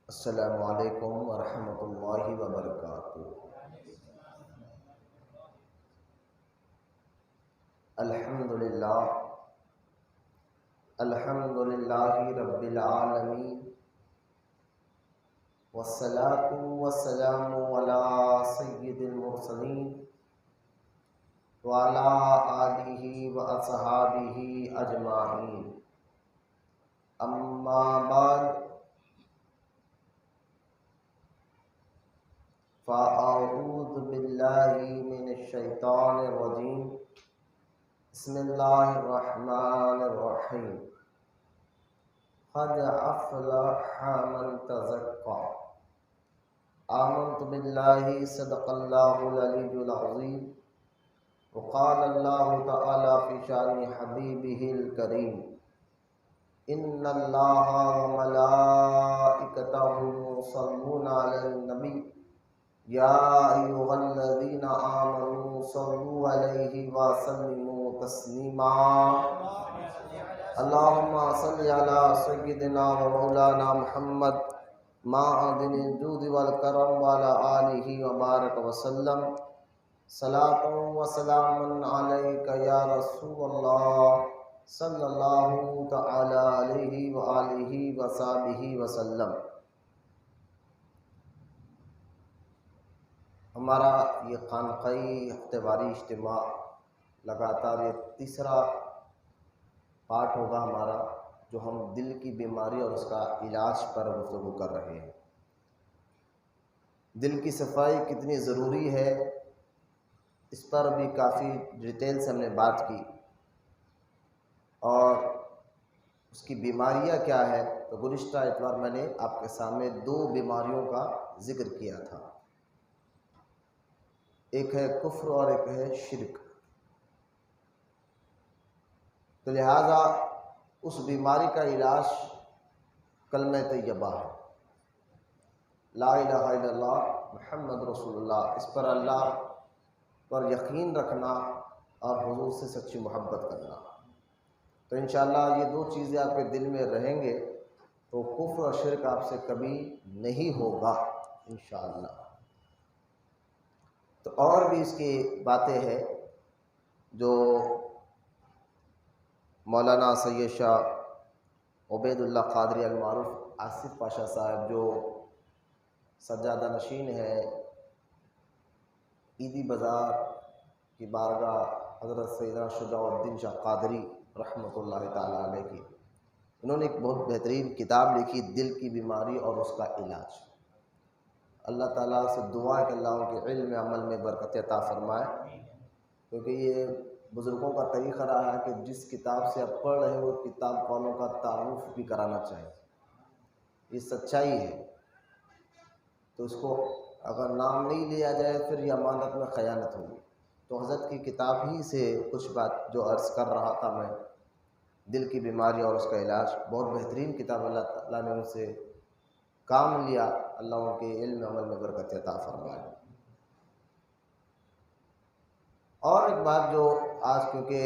السلام علیکم ورحمۃ اللہ وبرکاتہ۔ الحمدللہ رب العالمین، والصلاة والسلام علی سید المرسلین وعلی آلہ واصحابہ اجمعین، اما بعد فاعوذ باللہ من الشیطان الرجیم، بسم اللہ الرحمن الرحیم۔ قد افلح من تزکیٰ، آمنت باللہ صدق اللہ العلی العظیم، وقال اللہ تعالی فی شان حبیبہ الکریم، ان اللہ وملائکتہ یصلون علی النبی یا ایھا الذین آمنوا صلوا علیہ وسلموا تسلیما۔ اللہم صل علی سیدنا و مولانا محمد معدن الجود والکرم وعلی آلہ وبارک وسلم، صلاۃ و سلام علیک یا رسول اللہ صلی اللہ تعالی علیہ وآلہ وصحبہ وسلم۔ ہمارا یہ خانقاہی ہفتہ واری اجتماع لگاتار یہ تیسرا پارٹ ہوگا ہمارا، جو ہم دل کی بیماری اور اس کا علاج پر گفتگو کر رہے ہیں۔ دل کی صفائی کتنی ضروری ہے، اس پر بھی کافی ڈیٹیل سے ہم نے بات کی، اور اس کی بیماریاں کیا ہے۔ تو گزشتہ اتوار میں نے آپ کے سامنے دو بیماریوں کا ذکر کیا تھا، ایک ہے کفر اور ایک ہے شرک۔ تو لہٰذا اس بیماری کا علاج کلمہ طیبہ ہے، لا الہ الا اللہ محمد رسول اللہ۔ اس پر اللہ پر یقین رکھنا اور حضور سے سچی محبت کرنا۔ تو انشاءاللہ یہ دو چیزیں آپ کے دل میں رہیں گے تو کفر اور شرک آپ سے کبھی نہیں ہوگا انشاءاللہ۔ تو اور بھی اس کی باتیں ہیں جو مولانا سید شاہ عبید اللہ قادری المعروف آصف پاشا صاحب، جو سجادہ نشین ہے عیدی بازار کی بارگاہ حضرت سیدنا شجاع الدین شاہ قادری رحمۃ اللہ تعالیٰ علیہ کی، انہوں نے ایک بہت بہترین کتاب لکھی، دل کی بیماری اور اس کا علاج۔ اللہ تعالیٰ سے دعا ہے کہ اللہ ان کے علم عمل میں برکت عطا فرمائے، کیونکہ یہ بزرگوں کا طریقہ رہا ہے کہ جس کتاب سے آپ پڑھ رہے ہو کتاب والوں کا تعارف بھی کرانا چاہیے، یہ سچائی ہے۔ تو اس کو اگر نام نہیں لیا جائے پھر یہ امانت میں خیانت ہوگی۔ تو حضرت کی کتاب ہی سے کچھ بات جو عرض کر رہا تھا میں، دل کی بیماری اور اس کا علاج، بہت بہترین کتاب، اللہ تعالیٰ نے ان سے کام لیا، اللہ ان کے علم عمل میں برکت عطا فرمائے۔ اور ایک بات جو آج کیونکہ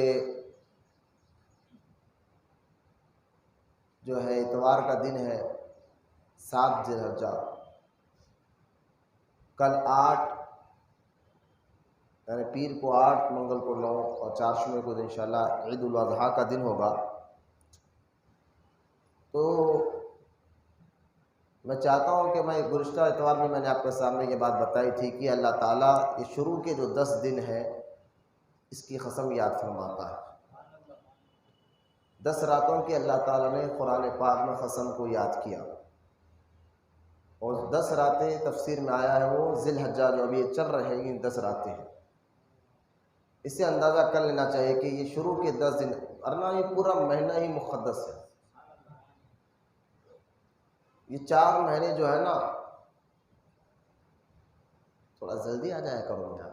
جو ہے اتوار کا دن ہے، 7 ذی الحجہ، کل 8 یعنی پیر کو 8، منگل کو 9 اور چہارشنبے کو انشاءاللہ عید الاضحیٰ کا دن ہوگا۔ تو میں چاہتا ہوں کہ میں گزشتہ اتوار میں نے آپ کے سامنے یہ بات بتائی تھی کہ اللہ تعالیٰ یہ شروع کے جو 10 دن ہیں اس کی قسم یاد فرماتا ہے۔ 10 راتوں کی اللہ تعالیٰ نے قرآن پاک میں قسم کو یاد کیا، اور 10 راتیں تفسیر میں آیا ہے وہ ذی الحجہ جو ابھی یہ چل رہے ہیں، 10 راتیں ہیں۔ اس سے اندازہ کر لینا چاہیے کہ یہ شروع کے 10 دن، ورنہ یہ پورا مہینہ ہی مقدس ہے۔ یہ 4 مہینے جو ہے نا، تھوڑا جلدی آ جایا کرو بیٹا،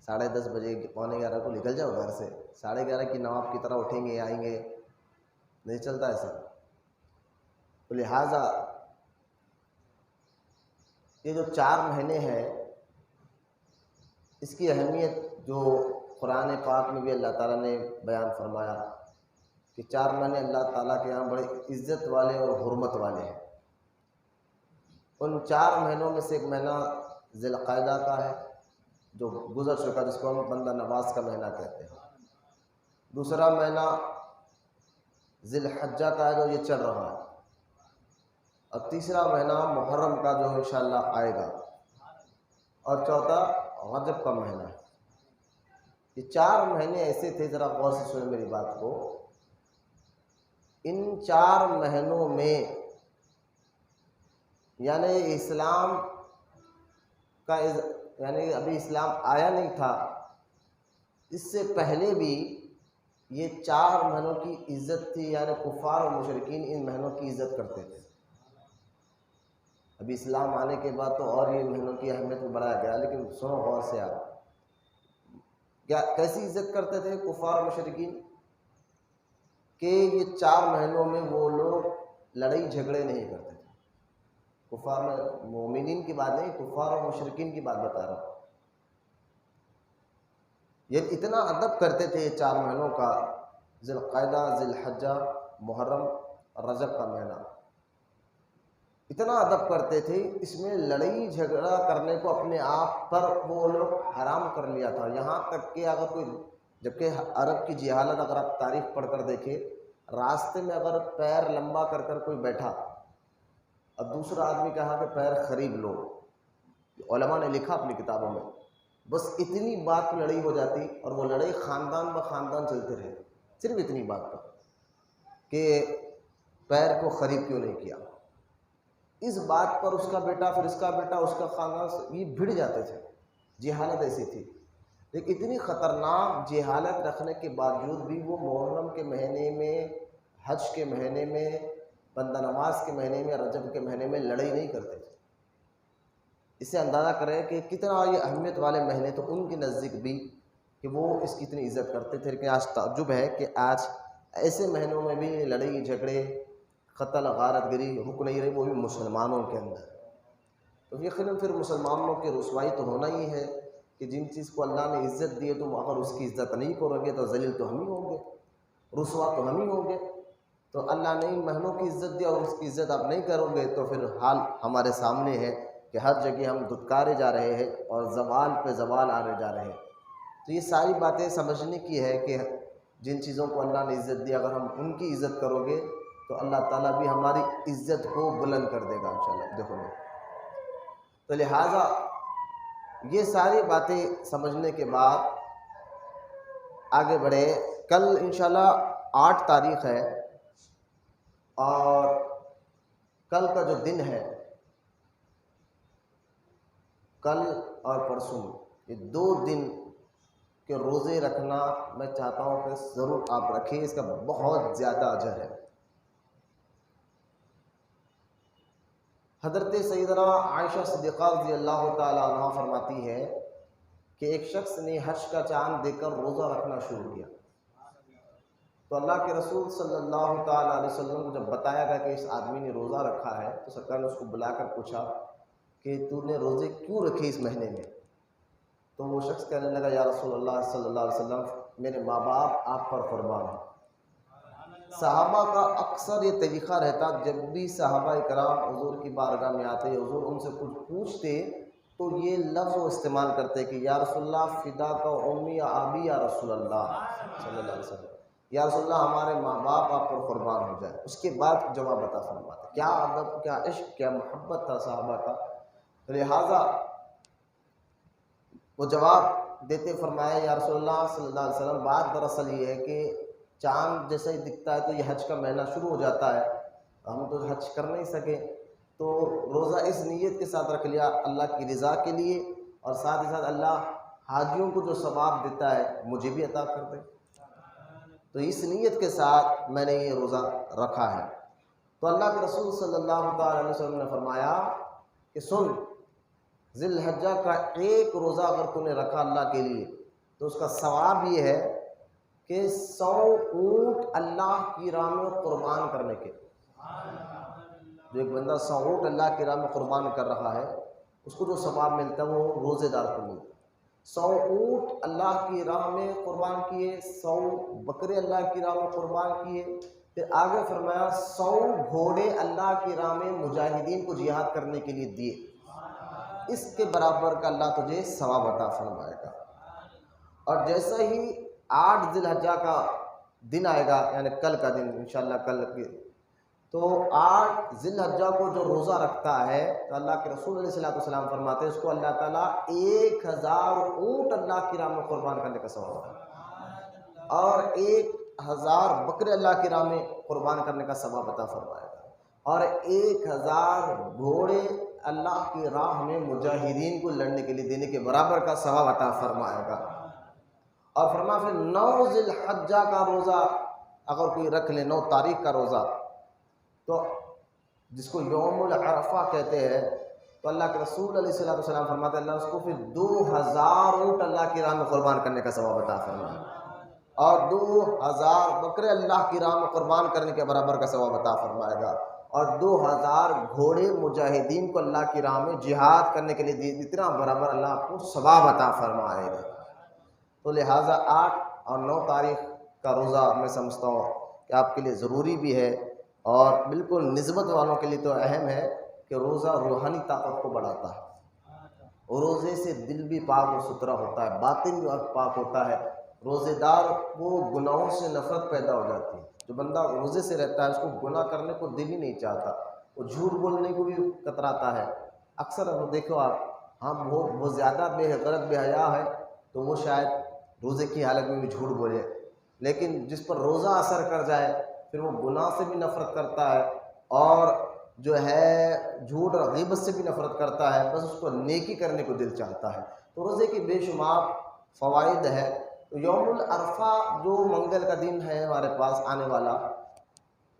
10:30 بجے 11:45 کو نکل جاؤ گھر سے، 11:30 کی نواب کی طرح اٹھیں گے آئیں گے، نہیں چلتا ایسا۔ تو لہٰذا یہ جو 4 مہینے ہیں اس کی اہمیت جو قرآن پاک میں بھی اللہ تعالیٰ نے بیان فرمایا کہ 4 مہینے اللہ تعالیٰ کے یہاں بڑے عزت والے اور حرمت والے ہیں۔ ان 4 مہینوں میں سے ایک مہینہ ذی القعدہ کا ہے جو گزر چکا، جس کو ہم بندہ نواز کا مہینہ کہتے ہیں۔ دوسرا مہینہ ذی الحجہ کا ہے جو یہ چل رہا ہے، اور تیسرا مہینہ محرم کا جو انشاءاللہ آئے گا، اور چوتھا رجب کا مہینہ ہے۔ یہ 4 مہینے ایسے تھے، ذرا غور سے سنیں میری بات کو، ان 4 مہینوں میں یعنی اسلام کا یعنی ابھی اسلام آیا نہیں تھا، اس سے پہلے بھی یہ 4 مہینوں کی عزت تھی، یعنی کفار اور مشرکین ان مہینوں کی عزت کرتے تھے۔ ابھی اسلام آنے کے بعد تو اور یہ مہینوں کی اہمیت میں بڑھایا گیا، لیکن سنو غور سے آپ کیا کیسی عزت کرتے تھے کفار اور مشرکین، کہ یہ 4 مہینوں میں وہ لوگ لڑائی جھگڑے نہیں کرتے تھے۔ کفار میں مومنین کی بات نہیں، کفار اور مشرکین کی بات بتا رہا ہوں۔ یہ اتنا ادب کرتے تھے 4 مہینوں کا، ذی القعدہ، ذی الحجہ، محرم اور رجب کا مہینہ، اتنا ادب کرتے تھے، اس میں لڑائی جھگڑا کرنے کو اپنے آپ پر وہ لوگ حرام کر لیا تھا۔ یہاں تک کہ اگر کوئی، جبکہ عرب کی جہالت اگر آپ تاریخ پڑھ کر دیکھیں، راستے میں اگر پیر لمبا کر کر کوئی بیٹھا اور دوسرا آدمی کہا کہ پیر خرید لو، علماء نے لکھا اپنی کتابوں میں، بس اتنی بات پہ لڑائی ہو جاتی، اور وہ لڑائی خاندان بہ خاندان چلتے رہے، صرف اتنی بات پر کہ پیر کو خرید کیوں نہیں کیا۔ اس بات پر اس کا بیٹا، پھر اس کا بیٹا، اس کا خاندان، یہ بھڑ جاتے تھے۔ جہالت ایسی تھی، لیکن اتنی خطرناک جہالت رکھنے کے باوجود بھی وہ محرم کے مہینے میں، حج کے مہینے میں، بندہ نماز کے مہینے میں، رجب کے مہینے میں لڑائی نہیں کرتے تھے۔ اس سے اندازہ کریں کہ کتنا یہ اہمیت والے مہینے تو ان کے نزدیک بھی، کہ وہ اس کی اتنی عزت کرتے تھے۔ لیکن آج تعجب ہے کہ آج ایسے مہینوں میں بھی لڑائی جھگڑے، قتل غارت گری رک نہیں رہی، وہ بھی مسلمانوں کے اندر۔ تو یقیناً پھر مسلمانوں کی رسوائی تو ہونا ہی ہے، کہ جن چیز کو اللہ نے عزت دی ہے تم اگر اس کی عزت نہیں کرو گے تو ذلیل تو ہم ہی ہوں گے، رسوا تو ہم ہی ہوں گے۔ تو اللہ نے ان مہینوں کی عزت دی اور اس کی عزت آپ نہیں کرو گے تو پھر حال ہمارے سامنے ہے کہ ہر جگہ ہم دھتکارے جا رہے ہیں اور زوال پہ زوال آنے جا رہے ہیں۔ تو یہ ساری باتیں سمجھنے کی ہے کہ جن چیزوں کو اللہ نے عزت دی، اگر ہم ان کی عزت کرو گے تو اللہ تعالیٰ بھی ہماری عزت کو بلند کر دے گا انشاءاللہ۔ دیکھو تو لہٰذا یہ ساری باتیں سمجھنے کے بعد آگے بڑھے۔ کل انشاءاللہ 8 تاریخ ہے، اور کل کا جو دن ہے، کل اور پرسوں، یہ 2 دن کے روزے رکھنا میں چاہتا ہوں کہ ضرور آپ رکھیں، اس کا بہت زیادہ اجر ہے۔ حضرت سیدنا عائشہ صدیقہ رضی اللہ تعالی عنہ فرماتی ہے کہ ایک شخص نے حج کا چاند دیکھ کر روزہ رکھنا شروع کیا، تو اللہ کے رسول صلی اللہ تعالی علیہ وسلم کو جب بتایا گیا کہ اس آدمی نے روزہ رکھا ہے، تو سرکار نے اس کو بلا کر پوچھا کہ تو نے روزے کیوں رکھے اس مہینے میں؟ تو وہ شخص کہنے لگا، یا رسول اللہ صلی اللہ علیہ وسلم، میرے ماں باپ آپ پر قربان ہیں۔ صحابہ کا اکثر یہ طریقہ رہتا، جب بھی صحابہ کرام حضور کی بارگاہ میں آتے، حضور ان سے کچھ پوچھتے تو یہ لفظ وہ استعمال کرتے کہ یا رسول اللہ فدا کا امی یا آبی یا رسول اللہ صلی اللہ علیہ وسلم، یا رسول اللہ ہمارے ماں باپ آپ پر قربان ہو جائے۔ اس کے بعد جواب عطا فرماتے۔ کیا ادب، کیا عشق، کیا محبت تھا صحابہ کا۔ لہٰذا وہ جواب دیتے فرمایا، یا رسول اللہ صلی اللہ علیہ وسلم، بات دراصل یہ ہے کہ چاند جیسا ہی دکھتا ہے تو یہ حج کا مہینہ شروع ہو جاتا ہے، ہم تو حج کر نہیں سکے، تو روزہ اس نیت کے ساتھ رکھ لیا اللہ کی رضا کے لیے، اور ساتھ ہی ساتھ اللہ حاجیوں کو جو ثواب دیتا ہے مجھے بھی عطا کر دے، تو اس نیت کے ساتھ میں نے یہ روزہ رکھا ہے۔ تو اللہ کے رسول صلی اللہ تعالی علیہ وسلم نے فرمایا کہ سن، ذی الحجہ کا ایک روزہ اگر تو نے رکھا اللہ کے لیے تو اس کا ثواب یہ ہے کہ 100 اونٹ اللہ کی راہ میں قربان کرنے کے۔ جو ایک بندہ 100 اونٹ اللہ کی راہ میں قربان کر رہا ہے، اس کو جو ثواب ملتا ہے وہ روزے دار کو ملتا ہے۔ 100 اونٹ اللہ کی راہ میں قربان کیے، 100 بکرے اللہ کی راہ میں قربان کیے، پھر آگے فرمایا 100 گھوڑے اللہ کی راہ میں مجاہدین کو جہاد کرنے کے لیے دیے، اس کے برابر کا اللہ تجھے ثواب عطا فرمائے گا۔ اور جیسا ہی 8 ذی الحجہ کا دن آئے گا، یعنی کل کا دن انشاءاللہ، کل کی، تو 8 ذی الحجہ کو جو روزہ رکھتا ہے تو اللہ کے رسول علیہ الصلوۃ والسلام فرماتے ہیں اس کو اللہ تعالیٰ 1000 اونٹ اللہ کی راہ میں قربان کرنے کا ثواب ہے، اور 1000 بکرے اللہ کی راہ میں قربان کرنے کا ثواب عطا فرمائے گا، اور 1000 گھوڑے اللہ کی راہ میں مجاہدین کو لڑنے کے لیے دینے کے برابر کا ثواب عطا فرمائے گا۔ اور فرمایا پھر 9 ذی الحجہ کا روزہ اگر کوئی رکھ لے، 9 تاریخ کا روزہ، تو جس کو یوم العرفہ کہتے ہیں، تو اللہ کے رسول علیہ الصلوۃ والسلام فرماتے ہیں اللہ اس کو پھر 2000 اونٹ اللہ کی راہ میں قربان کرنے کا ثواب عطا فرمائے، اور 2000 بکرے اللہ کی راہ میں قربان کرنے کے برابر کا ثواب عطا فرمائے گا، اور 2000 گھوڑے مجاہدین کو اللہ کی راہ میں جہاد کرنے کے لیے اتنا برابر اللہ آپ کو ثواب عطا فرمائے گا۔ تو لہٰذا 8 اور 9 تاریخ کا روزہ میں سمجھتا ہوں کہ آپ کے لیے ضروری بھی ہے، اور بالکل نسبت والوں کے لیے تو اہم ہے کہ روزہ روحانی طاقت کو بڑھاتا ہے، روزے سے دل بھی پاک و ستھرا ہوتا ہے، باطن بھی پاک ہوتا ہے، روزے دار کو گناہوں سے نفرت پیدا ہو جاتی ہے۔ جو بندہ روزے سے رہتا ہے اس کو گناہ کرنے کو دل ہی نہیں چاہتا، وہ جھوٹ بولنے کو بھی کتراتا ہے۔ اکثر وہ دیکھو آپ، ہاں وہ زیادہ غلط بے حیا ہے تو وہ شاید روزے کی حالت میں بھی جھوٹ بولے، لیکن جس پر روزہ اثر کر جائے پھر وہ گناہ سے بھی نفرت کرتا ہے، اور جو ہے جھوٹ اور غیبت سے بھی نفرت کرتا ہے، بس اس کو نیکی کرنے کو دل چاہتا ہے۔ تو روزے کی بے شمار فوائد ہے۔ تو یوم العرفہ جو منگل کا دن ہے ہمارے پاس آنے والا،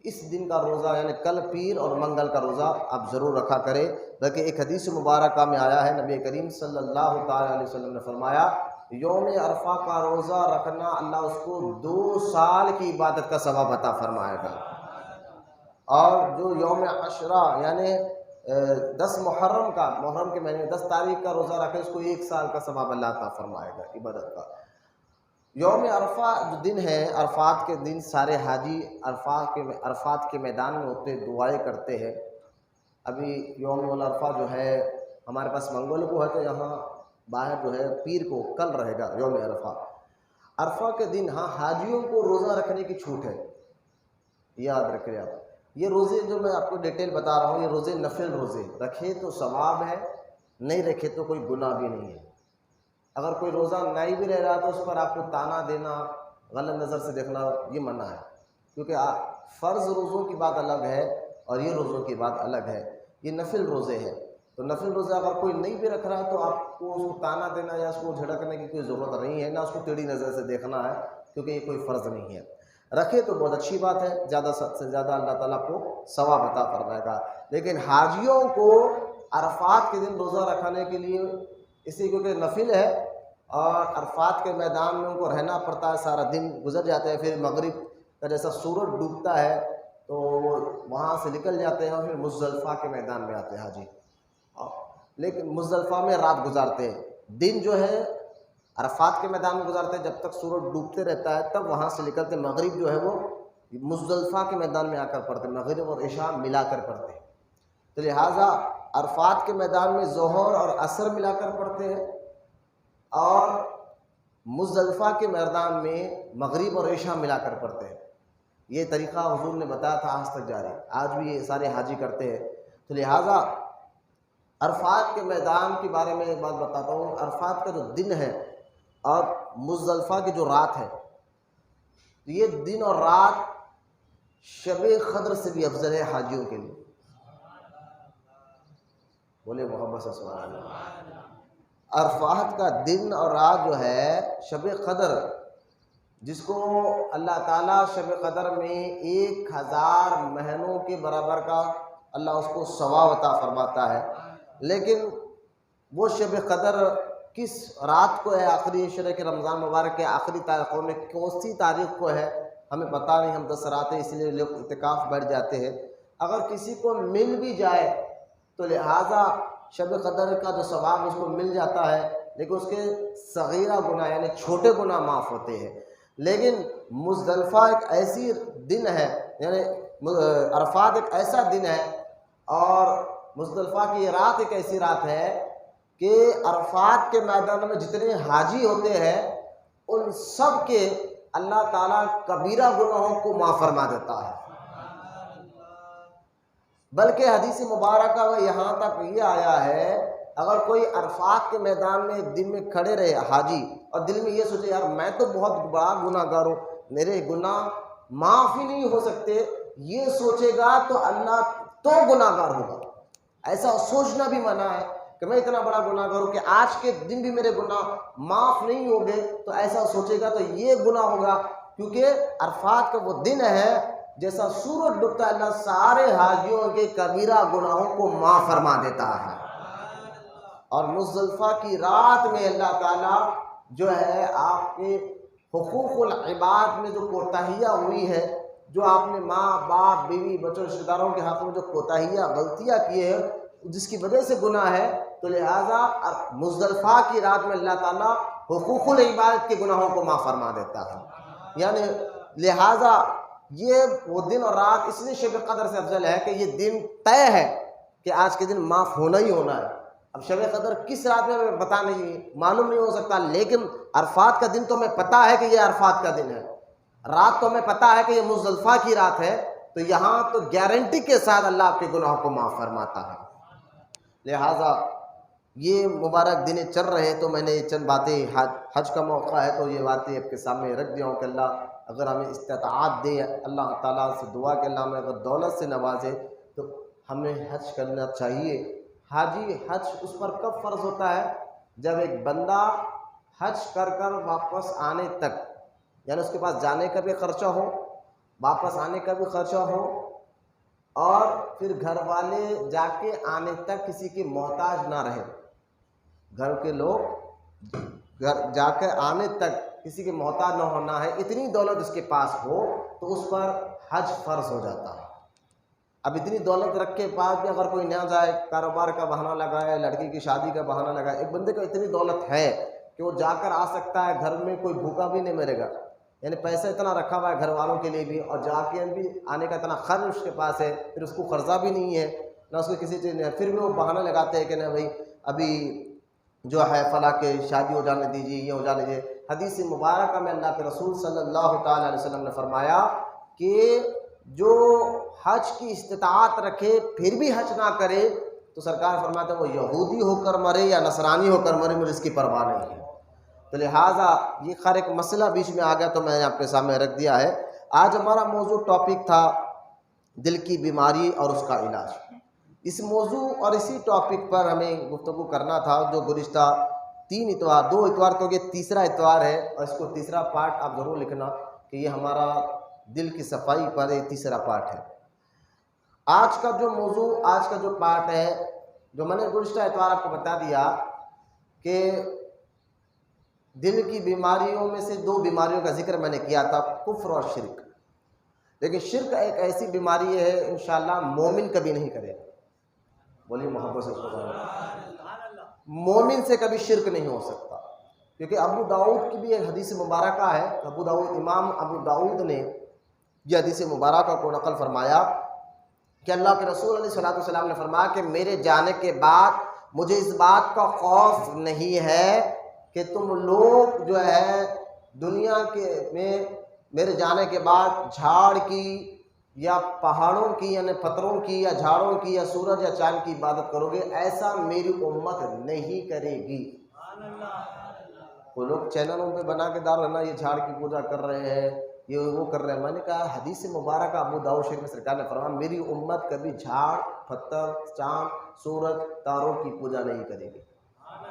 اس دن کا روزہ یعنی کل پیر اور منگل کا روزہ آپ ضرور رکھا کریں، بلکہ ایک حدیث مبارکہ میں آیا ہے نبی کریم صلی اللہ تعالی علیہ وسلم نے فرمایا یوم عرفہ کا روزہ رکھنا اللہ اس کو 2 سال کی عبادت کا ثواب عطا فرمائے گا، اور جو یوم عاشورہ یعنی 10 محرم کے مہینے میں 10 تاریخ کا روزہ رکھے اس کو 1 سال کا ثواب اللہ عطا فرمائے گا عبادت کا۔ یوم عرفہ جو دن ہے، عرفات کے دن سارے حاجی عرفات کے میدان میں ہوتے، دعائیں کرتے ہیں۔ ابھی یوم العرفہ جو ہے ہمارے پاس منگل کو ہے، تو یہاں باہر جو ہے پیر کو کل رہے گا یوم عرفہ۔ عرفہ کے دن ہاں حاجیوں کو روزہ رکھنے کی چھوٹ ہے، یاد رکھیں آپ۔ یہ روزے جو میں آپ کو ڈیٹیل بتا رہا ہوں، یہ روزے نفل روزے، رکھے تو ثواب ہے، نہیں رکھے تو کوئی گناہ بھی نہیں ہے۔ اگر کوئی روزہ نہیں بھی رہ رہا تو اس پر آپ کو تانا دینا، غلط نظر سے دیکھنا یہ منع ہے، کیونکہ فرض روزوں کی بات الگ ہے اور یہ روزوں کی بات الگ ہے، یہ نفل روزے ہیں۔ تو نفل روزہ اگر کوئی نہیں بھی رکھ رہا ہے تو آپ کو اس کو تانا دینا یا اس کو جھڑکنے کی کوئی ضرورت نہیں ہے، نہ اس کو ٹیڑھی نظر سے دیکھنا ہے، کیونکہ یہ کوئی فرض نہیں ہے۔ رکھے تو بہت اچھی بات ہے، زیادہ سے زیادہ اللہ تعالیٰ کو ثواب عطا فرمائے گا۔ لیکن حاجیوں کو عرفات کے دن روزہ رکھنے کے لیے اس لیے کیونکہ نفل ہے، اور عرفات کے میدان میں ان کو رہنا پڑتا ہے، سارا دن گزر جاتا ہے، پھر مغرب کا جیسا سورج ڈوبتا ہے تو وہاں سے نکل جاتے ہیں اور پھر مزدلفہ کے میدان میں آتے ہیں حاجی، لیکن مزدلفہ میں رات گزارتے ہیں۔ دن جو ہے عرفات کے میدان میں گزارتے ہیں جب تک سورج ڈوبتے رہتا ہے، تب وہاں سے نکلتے، مغرب جو ہے وہ مزدلفہ کے میدان میں آ کر پڑھتے، مغرب اور عشاء ملا کر پڑھتے ہیں۔ تو لہٰذا عرفات کے میدان میں ظہر اور عصر ملا کر پڑھتے ہیں، اور مزدلفہ کے میدان میں مغرب اور عشاء ملا کر پڑھتے ہیں۔ یہ طریقہ حضور نے بتایا تھا، آج تک جاری، آج بھی یہ سارے حاجی کرتے ہیں۔ تو لہٰذا عرفات کے میدان کے بارے میں ایک بات بتاتا ہوں، عرفات کا جو دن ہے اور مزدلفہ کی جو رات ہے، یہ دن اور رات شب قدر سے بھی افضل ہے حاجیوں کے لیے۔ بولے محمد صلی اللہ علیہ وسلم۔ عرفات کا دن اور رات جو ہے شب قدر، جس کو اللہ تعالیٰ شب قدر میں 1000 مہینوں کے برابر کا اللہ اس کو ثواب عطا فرماتا ہے، لیکن وہ شب قدر کس رات کو ہے؟ آخری عشرے کے رمضان مبارک کے آخری تاریخوں میں کون سی تاریخ کو ہے ہمیں پتہ نہیں، ہم 10 راتیں اس لیے لوگ اعتکاف بیٹھ جاتے ہیں۔ اگر کسی کو مل بھی جائے تو لہٰذا شب قدر کا جو ثواب اس کو مل جاتا ہے، لیکن اس کے صغیرہ گناہ یعنی چھوٹے گناہ معاف ہوتے ہیں۔ لیکن مزدلفہ ایک ایسی دن ہے، یعنی عرفات ایک ایسا دن ہے اور مزدلفہ کی رات ایک ایسی رات ہے کہ عرفات کے میدان میں جتنے حاجی ہوتے ہیں ان سب کے اللہ تعالیٰ کبیرہ گناہوں کو معاف فرما دیتا ہے۔ بلکہ حدیث مبارکہ میں یہاں تک یہ آیا ہے، اگر کوئی عرفات کے میدان میں ایک دن میں کھڑے رہے حاجی اور دل میں یہ سوچے یار میں تو بہت بڑا گناہ گار ہوں، میرے گناہ معاف ہی نہیں ہو سکتے، یہ سوچے گا تو اللہ تو گناہ گار ہوگا۔ ایسا سوچنا بھی منع ہے کہ میں اتنا بڑا گناہ گار ہوں کہ آج کے دن بھی میرے گناہ معاف نہیں ہوں گے، تو ایسا سوچے گا تو یہ گناہ ہوگا، کیونکہ عرفات کا وہ دن ہے جیسا سورج ڈوبتا ہے اللہ سارے حاجیوں کے کبیرہ گناہوں کو معاف فرما دیتا ہے۔ اور مزدلفہ کی رات میں اللہ تعالیٰ جو ہے آپ کے حقوق العباد میں جو کوتاہیاں ہوئی ہے، جو آپ نے ماں باپ بیوی بچوں رشتہ داروں کے حق میں جو کوتاہیاں غلطیاں کیے ہیں جس کی وجہ سے گناہ ہے، تو لہٰذا مزدلفہ کی رات میں اللہ تعالیٰ حقوق العباد کے گناہوں کو معاف فرما دیتا ہے۔ یعنی لہٰذا یہ وہ دن اور رات اس لیے شب قدر سے افضل ہے کہ یہ دن طے ہے کہ آج کے دن معاف ہونا ہی ہونا ہے۔ اب شب قدر کس رات میں پتہ نہیں، معلوم نہیں ہو سکتا، لیکن عرفات کا دن تو ہمیں پتہ ہے کہ یہ عرفات کا دن ہے، رات تو ہمیں پتہ ہے کہ یہ مزدلفہ کی رات ہے، تو یہاں تو گارنٹی کے ساتھ اللہ آپ کے گناہوں کو معاف فرماتا ہے۔ لہٰذا یہ مبارک دن چل رہے تو میں نے چند باتیں، حج کا موقع ہے تو یہ باتیں آپ کے سامنے رکھ دیا ہوں کہ اللہ اگر ہمیں استطاعت دے، اللہ تعالیٰ سے دعا کہ اللہ ہمیں اگر دولت سے نوازے تو ہمیں حج کرنا چاہیے۔ حاجی حج اس پر کب فرض ہوتا ہے؟ جب ایک بندہ حج کر کر واپس آنے تک، یعنی اس کے پاس جانے کا بھی خرچہ ہو، واپس آنے کا بھی خرچہ ہو، اور پھر گھر والے جا کے آنے تک کسی کے محتاج نہ رہے، گھر کے لوگ گھر جا کے آنے تک کسی کے محتاج نہ ہونا ہے، اتنی دولت اس کے پاس ہو تو اس پر حج فرض ہو جاتا ہے۔ اب اتنی دولت رکھ کے بعد بھی اگر کوئی نہ جائے، کاروبار کا بہانہ لگائے، لڑکی کی شادی کا بہانہ لگائے، ایک بندے کو اتنی دولت ہے کہ وہ جا کر آ سکتا ہے، گھر میں کوئی بھوکا بھی نہیں مرے گا، یعنی پیسہ اتنا رکھا ہوا ہے گھر والوں کے لیے بھی، اور جا کے بھی آنے کا اتنا خرچ اس کے پاس ہے، پھر اس کو قرضہ بھی نہیں ہے، نہ اس کو کسی چیز نہیں ہے، پھر بھی وہ بہانہ لگاتے ہیں کہ نہیں بھائی ابھی جو ہے فلاں کے شادی ہو جانے دیجیے، یہ ہو جانے دیجیے۔ حدیث مبارکہ میں اللہ کے رسول صلی اللہ تعالیٰ علیہ وسلم نے فرمایا کہ جو حج کی استطاعت رکھے پھر بھی حج نہ کرے تو سرکار فرماتے ہیں وہ یہودی ہو کر مرے یا نصرانی ہو کر مرے، مجھے اس کی پرواہ نہیں ہے۔ تو لہٰذا یہ خیر ایک مسئلہ بیچ میں آ گیا تو میں نے آپ کے سامنے رکھ دیا ہے۔ آج ہمارا موضوع ٹاپک تھا دل کی بیماری اور اس کا علاج۔ اس موضوع اور اسی ٹاپک پر ہمیں گفتگو کرنا تھا جو گزشتہ 2 اتوار تو یہ تیسرا اتوار ہے، اور اس کو تیسرا پارٹ آپ ضرور لکھنا کہ یہ ہمارا دل کی صفائی پر یہ تیسرا پارٹ ہے۔ آج کا جو موضوع، آج کا جو پارٹ ہے، جو میں نے گزشتہ اتوار آپ کو بتا دیا کہ دل کی بیماریوں میں سے 2 بیماریوں کا ذکر میں نے کیا تھا، کفر اور شرک۔ لیکن شرک ایک ایسی بیماری ہے انشاءاللہ مومن کبھی نہیں کرے گا، بولیے محبت سے مومن سے کبھی شرک نہیں ہو سکتا، کیونکہ ابو داؤد کی بھی ایک حدیث مبارکہ ہے، امام ابو داؤد نے یہ حدیث مبارکہ کو نقل فرمایا کہ اللہ کے رسول علیہ الصلوۃ والسلام نے فرمایا کہ میرے جانے کے بعد مجھے اس بات کا خوف نہیں ہے کہ تم لوگ جو ہے دنیا میں میرے جانے کے بعد جھاڑ کی یا پہاڑوں کی یعنی پتھروں کی یا جھاڑوں کی یا سورج یا چاند کی عبادت کرو گے، ایسا میری امت نہیں کرے گی۔ وہ لوگ چینلوں پہ بنا کے ڈال رہنا یہ جھاڑ کی پوجا کر رہے ہیں، یہ وہ کر رہے ہیں۔ میں نے کہا حدیث مبارکہ ابو داؤد شریف میں سرکار نے فرمایا میری امت کبھی جھاڑ، پتھر، چاند، سورج، تاروں کی پوجا نہیں کرے گی۔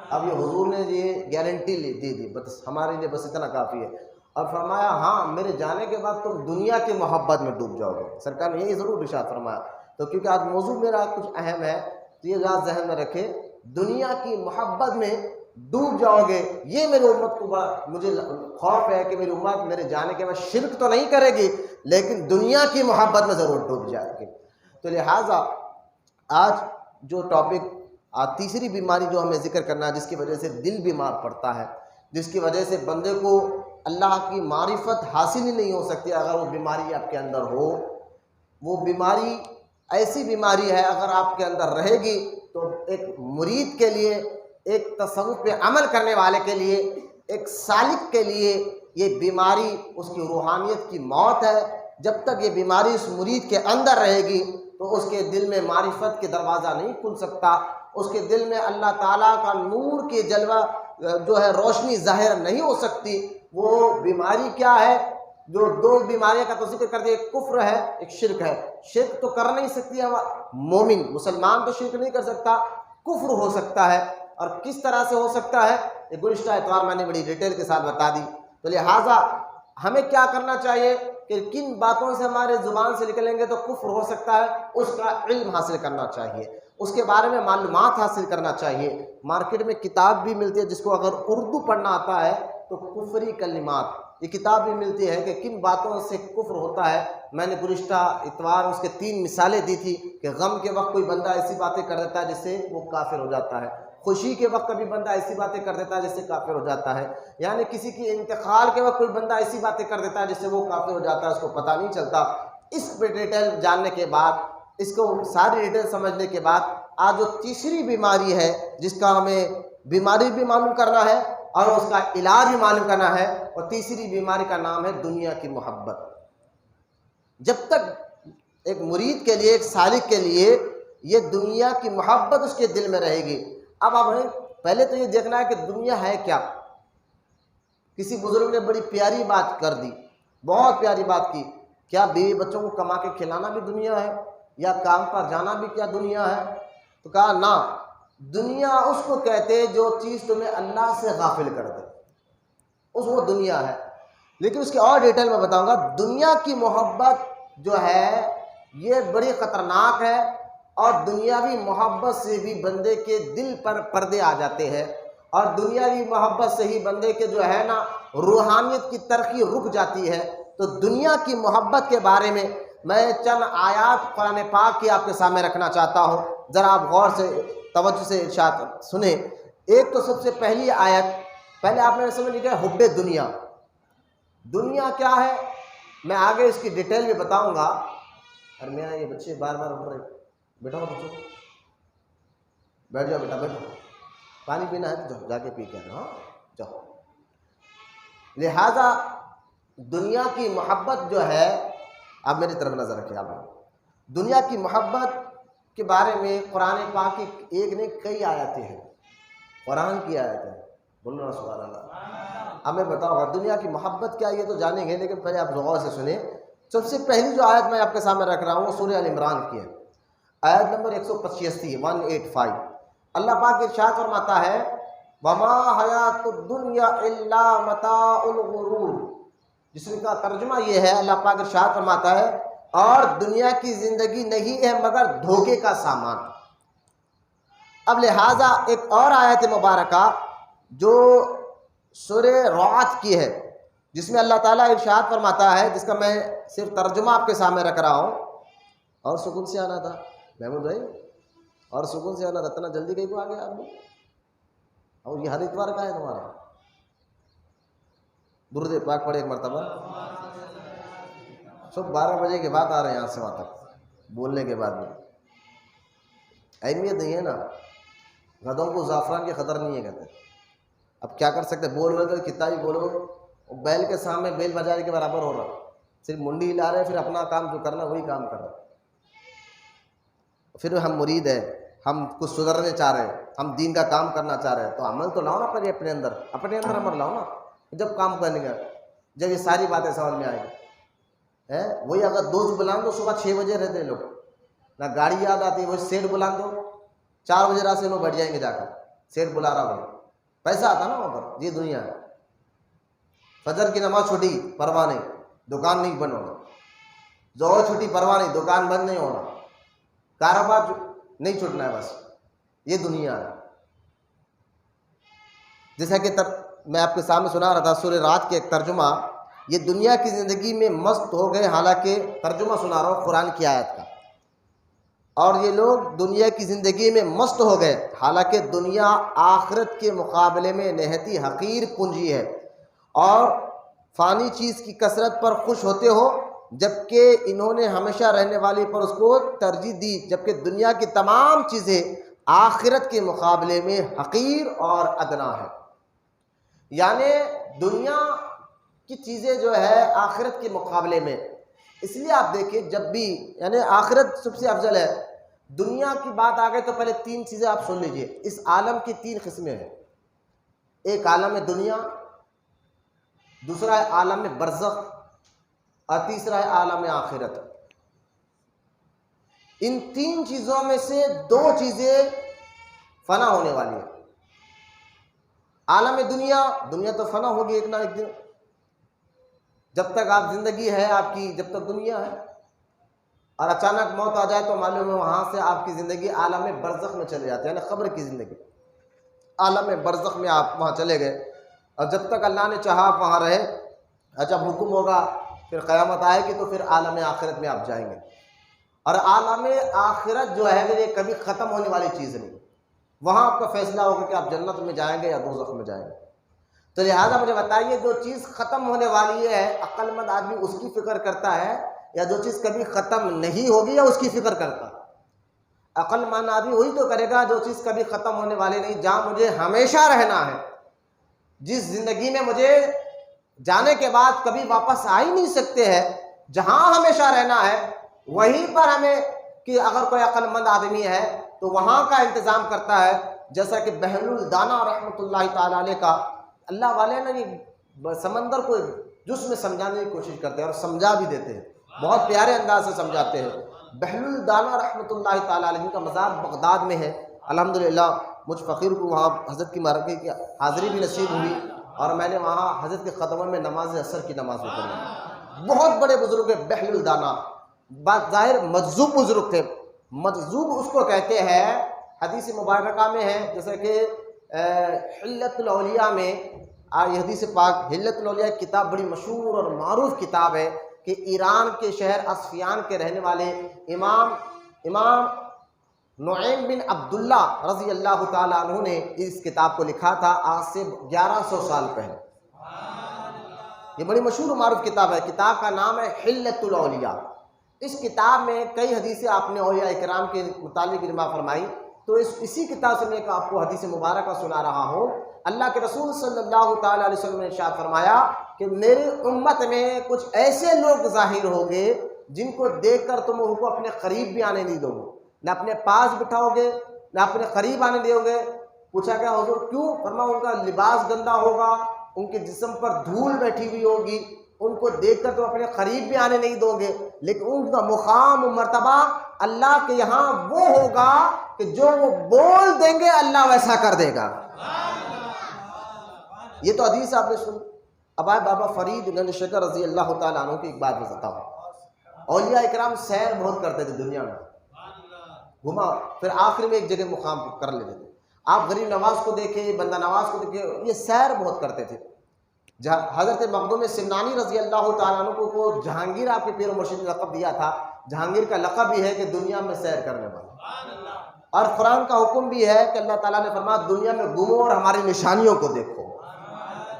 اب یہ حضور نے یہ گارنٹی دے دی، بس ہمارے لیے بس اتنا کافی ہے، اور فرمایا ہاں میرے جانے کے بعد تم دنیا کی محبت میں ڈوب جاؤ گے۔ سرکار نے یہی ضرور ارشاد فرمایا۔ تو کیونکہ آج موضوع میرا کچھ اہم ہے تو یہ ذات ذہن میں رکھے، دنیا کی محبت میں ڈوب جاؤ گے، یہ میری امت کو مجھے خوف ہے کہ میری امت میرے جانے کے بعد شرک تو نہیں کرے گی لیکن دنیا کی محبت میں ضرور ڈوب جائے گی۔ تو لہٰذا آج جو ٹاپک تیسری بیماری جو ہمیں ذکر کرنا ہے جس کی وجہ سے دل بیمار پڑتا ہے، جس کی وجہ سے بندے کو اللہ کی معرفت حاصل ہی نہیں ہو سکتی اگر وہ بیماری آپ کے اندر ہو۔ وہ بیماری ایسی بیماری ہے اگر آپ کے اندر رہے گی تو ایک مرید کے لیے، ایک تصوف پہ عمل کرنے والے کے لیے، ایک سالک کے لیے یہ بیماری اس کی روحانیت کی موت ہے۔ جب تک یہ بیماری اس مرید کے اندر رہے گی تو اس کے دل میں معرفت کے دروازہ نہیں کھل سکتا، اس کے دل میں اللہ تعالیٰ کا نور کی جلوہ جو ہے روشنی ظاہر نہیں ہو سکتی۔ وہ بیماری کیا ہے؟ جو دو بیماریوں کا تو ذکر کر دیا، ایک کفر ہے، ایک شرک ہے۔ شرک تو کر نہیں سکتی ہے مومن، مسلمان تو شرک نہیں کر سکتا، کفر ہو سکتا ہے۔ اور کس طرح سے ہو سکتا ہے یہ گزشتہ اتوار میں نے بڑی ڈیٹیل کے ساتھ بتا دی۔ تو لہٰذا ہمیں کیا کرنا چاہیے کہ کن باتوں سے ہمارے زبان سے نکلیں گے تو کفر ہو سکتا ہے، اس کا علم حاصل کرنا چاہیے، اس کے بارے میں معلومات حاصل کرنا چاہیے۔ مارکیٹ میں کتاب بھی ملتی ہے، جس کو اگر اردو پڑھنا آتا ہے تو کفری کلمات، یہ کتاب بھی ملتی ہے کہ کن باتوں سے کفر ہوتا ہے۔ میں نے گزشتہ اتوار اس کے 3 مثالیں دی تھی کہ غم کے وقت کوئی بندہ ایسی باتیں کر دیتا ہے جس سے وہ کافر ہو جاتا ہے، خوشی کے وقت کبھی بندہ ایسی باتیں کر دیتا ہے جس سے کافر ہو جاتا ہے، یعنی کسی کی انتقال کے وقت کوئی بندہ ایسی باتیں کر دیتا ہے جس سے وہ کافر ہو جاتا ہے، اس کو پتہ نہیں چلتا۔ اس پہ ڈیٹیل جاننے کے بعد، اس کو ساری ڈیٹیل سمجھنے کے بعد، آج جو تیسری بیماری ہے جس کا ہمیں بیماری بھی معلوم کرنا ہے اور اس کا علاج بھی معلوم کرنا ہے، اور تیسری بیماری کا نام ہے دنیا کی محبت۔ جب تک ایک مرید کے لیے، ایک سالک کے لیے یہ دنیا کی محبت اس کے دل میں رہے گی۔ اب آپ پہلے تو یہ دیکھنا ہے کہ دنیا ہے کیا۔ کسی بزرگ نے بڑی پیاری بات کر دی، بہت پیاری بات کی، کیا بیوی بچوں کو کما کے کھلانا بھی دنیا ہے، یا کام پر جانا بھی کیا دنیا ہے؟ تو کہا نہ، دنیا اس کو کہتے جو چیز تمہیں اللہ سے غافل کر دے، اس وہ دنیا ہے۔ لیکن اس کی اور ڈیٹیل میں بتاؤں گا۔ دنیا کی محبت جو ہے یہ بڑی خطرناک ہے، اور دنیاوی محبت سے بھی بندے کے دل پر پردے آ جاتے ہیں، اور دنیاوی محبت سے ہی بندے کے جو ہے نا روحانیت کی ترقی رک جاتی ہے۔ تو دنیا کی محبت کے بارے میں میں چند آیات قرآن پاک کی آپ کے سامنے رکھنا چاہتا ہوں، ذرا آپ غور سے توجہ سے ارشاد سنیں۔ ایک تو سب سے پہلی آیت، پہلے آپ نے سمجھ لیا حب دنیا۔ دنیا کیا ہے میں آگے اس کی ڈیٹیل بھی بتاؤں گا۔ اور میرا یہ بچے بار بار اٹھ رہے، بیٹھا ہو بچوں، بیٹھ جاؤ بیٹا، بیٹھو، پانی پینا ہے تو جا کے پی کے آنا، جاؤ۔ لہذا دنیا کی محبت جو ہے، آپ میری طرف نظر رکھیں، آپ دنیا کی محبت کے بارے میں قرآن پاک کی ایک نے کئی آیتیں ہیں، قرآن کی آیتیں ہیں، بولو نا سبحان اللہ۔ اب میں بتاؤں گا دنیا کی محبت کیا، یہ تو جانیں گے، لیکن پہلے آپ غور سے سنیں۔ سب سے پہلی جو آیت میں آپ کے سامنے رکھ رہا ہوں وہ سورہ ال عمران کی ہے، آیت نمبر 185، 185۔ اللہ پاک ارشاد فرماتا ہے وما حیات الدنیا الا متاع الغرور، جس کا ترجمہ یہ ہے، اللہ پاک ارشاد فرماتا ہے اور دنیا کی زندگی نہیں ہے مگر دھوکے کا سامان۔ اب لہٰذا ایک اور آیت مبارکہ جو سورہ رعد کی ہے، جس میں اللہ تعالیٰ ارشاد فرماتا ہے، جس کا میں صرف ترجمہ آپ کے سامنے رکھ رہا ہوں۔ اور سکون سے آنا تھا محمود بھائی، اور سکون سے آنا تھا، اتنا جلدی کہیں کو آ گیا آپ نے؟ اور یہ ہر اتوار کا ہے تمہارا؟ درود پاک پڑھے ایک مرتبہ۔ سب 12 بجے کے بعد آ رہے ہیں یہاں سے وہاں تک، بولنے کے بعد میں اہمیت نہیں ہے نا، گدھوں کو زعفران کی قدر نہیں ہے کہتے۔ اب کیا کر سکتے، بول رہے تو کتنا بھی بولو، بیل کے سامنے بیل بجانے کے برابر ہو رہا، صرف منڈی ہلا رہے، پھر اپنا کام جو کرنا وہی کام کر رہے۔ پھر ہم مرید ہیں، ہم کچھ سدھرنے چاہ رہے ہیں، ہم دین کا کام کرنا چاہ رہے ہیں، تو عمل تو لاؤ نا پہلے اپنے اندر عمل لاؤ نا، جب کام کرنے گا، جب یہ ساری باتیں سمجھ میں آئیں گی۔ وہی اگر دوست بلان دو، صبح 6 بجے رہتے ہیں لوگ، نہ گاڑی یاد آتی ہے، وہی سیٹ بلان دو 4 بجے رات سے لوگ بیٹھ جائیں گے جا کر، سیٹ بلا رہا ہو، پیسہ آتا نا وہاں پر۔ یہ دنیا ہے، فجر کی نماز چھٹی پرواہ نہیں، دکان نہیں بند ہونا، ظہر چھٹی پرواہ نہیں، دکان بند نہیں ہونا، کاروبار نہیں چھوٹنا ہے، بس یہ دنیا ہے۔ جیسا کہ میں آپ کے سامنے سنا رہا تھا سورہ رعد کے ایک ترجمہ، یہ دنیا کی زندگی میں مست ہو گئے، حالانکہ ترجمہ سنا رہا ہوں قرآن کی آیت کا۔ اور یہ لوگ دنیا کی زندگی میں مست ہو گئے، حالانکہ دنیا آخرت کے مقابلے میں نہایت حقیر پونجی ہے، اور فانی چیز کی کثرت پر خوش ہوتے ہو، جبکہ انہوں نے ہمیشہ رہنے والی پر اس کو ترجیح دی، جبکہ دنیا کی تمام چیزیں آخرت کے مقابلے میں حقیر اور ادنا ہے۔ یعنی دنیا کی چیزیں جو ہے آخرت کے مقابلے میں، اس لیے آپ دیکھیں جب بھی یعنی آخرت سب سے افضل ہے، دنیا کی بات آ گئی تو پہلے تین چیزیں آپ سن لیجئے۔ اس عالم کی تین قسمیں ہیں، ایک عالم دنیا، دوسرا ہے عالم برزخ، اور تیسرا ہے عالم آخرت۔ ان تین چیزوں میں سے دو چیزیں فنا ہونے والی ہیں۔ عالم دنیا، دنیا تو فنا ہوگی ایک نہ ایک دن، جب تک آپ زندگی ہے آپ کی، جب تک دنیا ہے، اور اچانک موت آ جائے تو معلوم ہے وہاں سے آپ کی زندگی عالم برزخ میں چلے جاتی ہے، یعنی قبر کی زندگی۔ عالم برزخ میں آپ وہاں چلے گئے، اور جب تک اللہ نے چاہا آپ وہاں رہے، اور جب حکم ہوگا پھر قیامت آئے گی تو پھر عالم آخرت میں آپ جائیں گے۔ اور عالم آخرت جو ہے یہ کبھی ختم ہونے والی چیز نہیں، وہاں آپ کا فیصلہ ہوگا کہ آپ جنت میں جائیں گے یا دوزخ میں جائیں گے۔ تو لہٰذا مجھے بتائیے جو چیز ختم ہونے والی ہے، عقل مند آدمی اس کی فکر کرتا ہے یا جو چیز کبھی ختم نہیں ہوگی یا اس کی فکر کرتا ہے؟ عقل مند آدمی وہی تو کرے گا جو چیز کبھی ختم ہونے والی نہیں، جہاں مجھے ہمیشہ رہنا ہے، جس زندگی میں مجھے جانے کے بعد کبھی واپس آ ہی نہیں سکتے ہیں، جہاں ہمیشہ رہنا ہے وہیں پر ہمیں، کہ اگر کوئی عقل مند آدمی ہے تو وہاں کا انتظام کرتا ہے، جیسا کہ بحر الدانا رحمۃ اللہ تعالی علیہ کا، اللہ والے نے سمندر کو جس میں سمجھانے کی کوشش کرتے ہیں اور سمجھا بھی دیتے ہیں، بہت پیارے انداز سے سمجھاتے ہیں۔ بحر الدانا رحمۃ اللہ تعالی علیہ کا مزار بغداد میں ہے، الحمدللہ مجھ فقیر کو وہاں حضرت کی مرکے کی حاضری بھی نصیب ہوئی، اور میں نے وہاں حضرت کے قدموں میں نماز عصر کی نماز بھی پڑھی۔ بہت بڑے بزرگ بحر الدانا، ظاہر مجذوب بزرگ تھے۔ مجذوب اس کو کہتے ہیں، حدیث مبارکہ میں ہے، جیسے کہ حلت الاولیاء میں یہ حدیث پاک، حلت الاولیاء کتاب بڑی مشہور اور معروف کتاب ہے، کہ ایران کے شہر اصفیان کے رہنے والے امام نعیم بن عبداللہ رضی اللہ تعالیٰ عنہ نے اس کتاب کو لکھا تھا آج سے 1100 سال پہلے۔ یہ بڑی مشہور و معروف کتاب ہے، کتاب کا نام ہے حلت الاولیاء۔ اس کتاب میں کئی حدیثیں آپ نے اولیاء اکرام کے متعلق جمع فرمائی، تو اسی کتاب سے میں آپ کو حدیث مبارکہ سنا رہا ہوں۔ اللہ کے رسول صلی اللہ تعالیٰ علیہ وسلم نے ارشاد فرمایا کہ میری امت میں کچھ ایسے لوگ ظاہر ہوں گے جن کو دیکھ کر تم ان کو اپنے قریب بھی آنے نہیں دو گے، نہ اپنے پاس بٹھاؤ گے نہ اپنے قریب آنے دو گے۔ پوچھا گیا حضور کیوں؟ فرمایا ان کا لباس گندا ہوگا، ان کے جسم پر دھول بیٹھی ہوئی ہوگی، ان کو دیکھ کر تو اپنے قریب بھی آنے نہیں دو گے، لیکن ان کا مقام و مرتبہ اللہ کے یہاں وہ ہوگا کہ جو وہ بول دیں گے اللہ ویسا کر دے گا۔ یہ تو حدیث آپ نے سن۔ اب آئے بابا فرید گنج شکر رضی اللہ تعالیٰ عنہ کی ایک بات بتاتا ہوں۔ اولیاء اکرام سیر بہت کرتے تھے دنیا میں، گھما پھر آخر میں ایک جگہ مقام کر لیتے تھے۔ آپ غریب نواز کو دیکھیں، بندہ نواز کو دیکھیں، یہ سیر بہت کرتے تھے۔ حضرت مخدوم سمنانی رضی اللہ تعالیٰ عنہ کو جہانگیر آپ کے پیر و مرشد نے لقب دیا تھا۔ جہانگیر کا لقب بھی ہے کہ دنیا میں سیر کرنے والا، اور قرآن کا حکم بھی ہے کہ اللہ تعالیٰ نے فرمایا دنیا میں گھومو اور ہماری نشانیوں کو دیکھو۔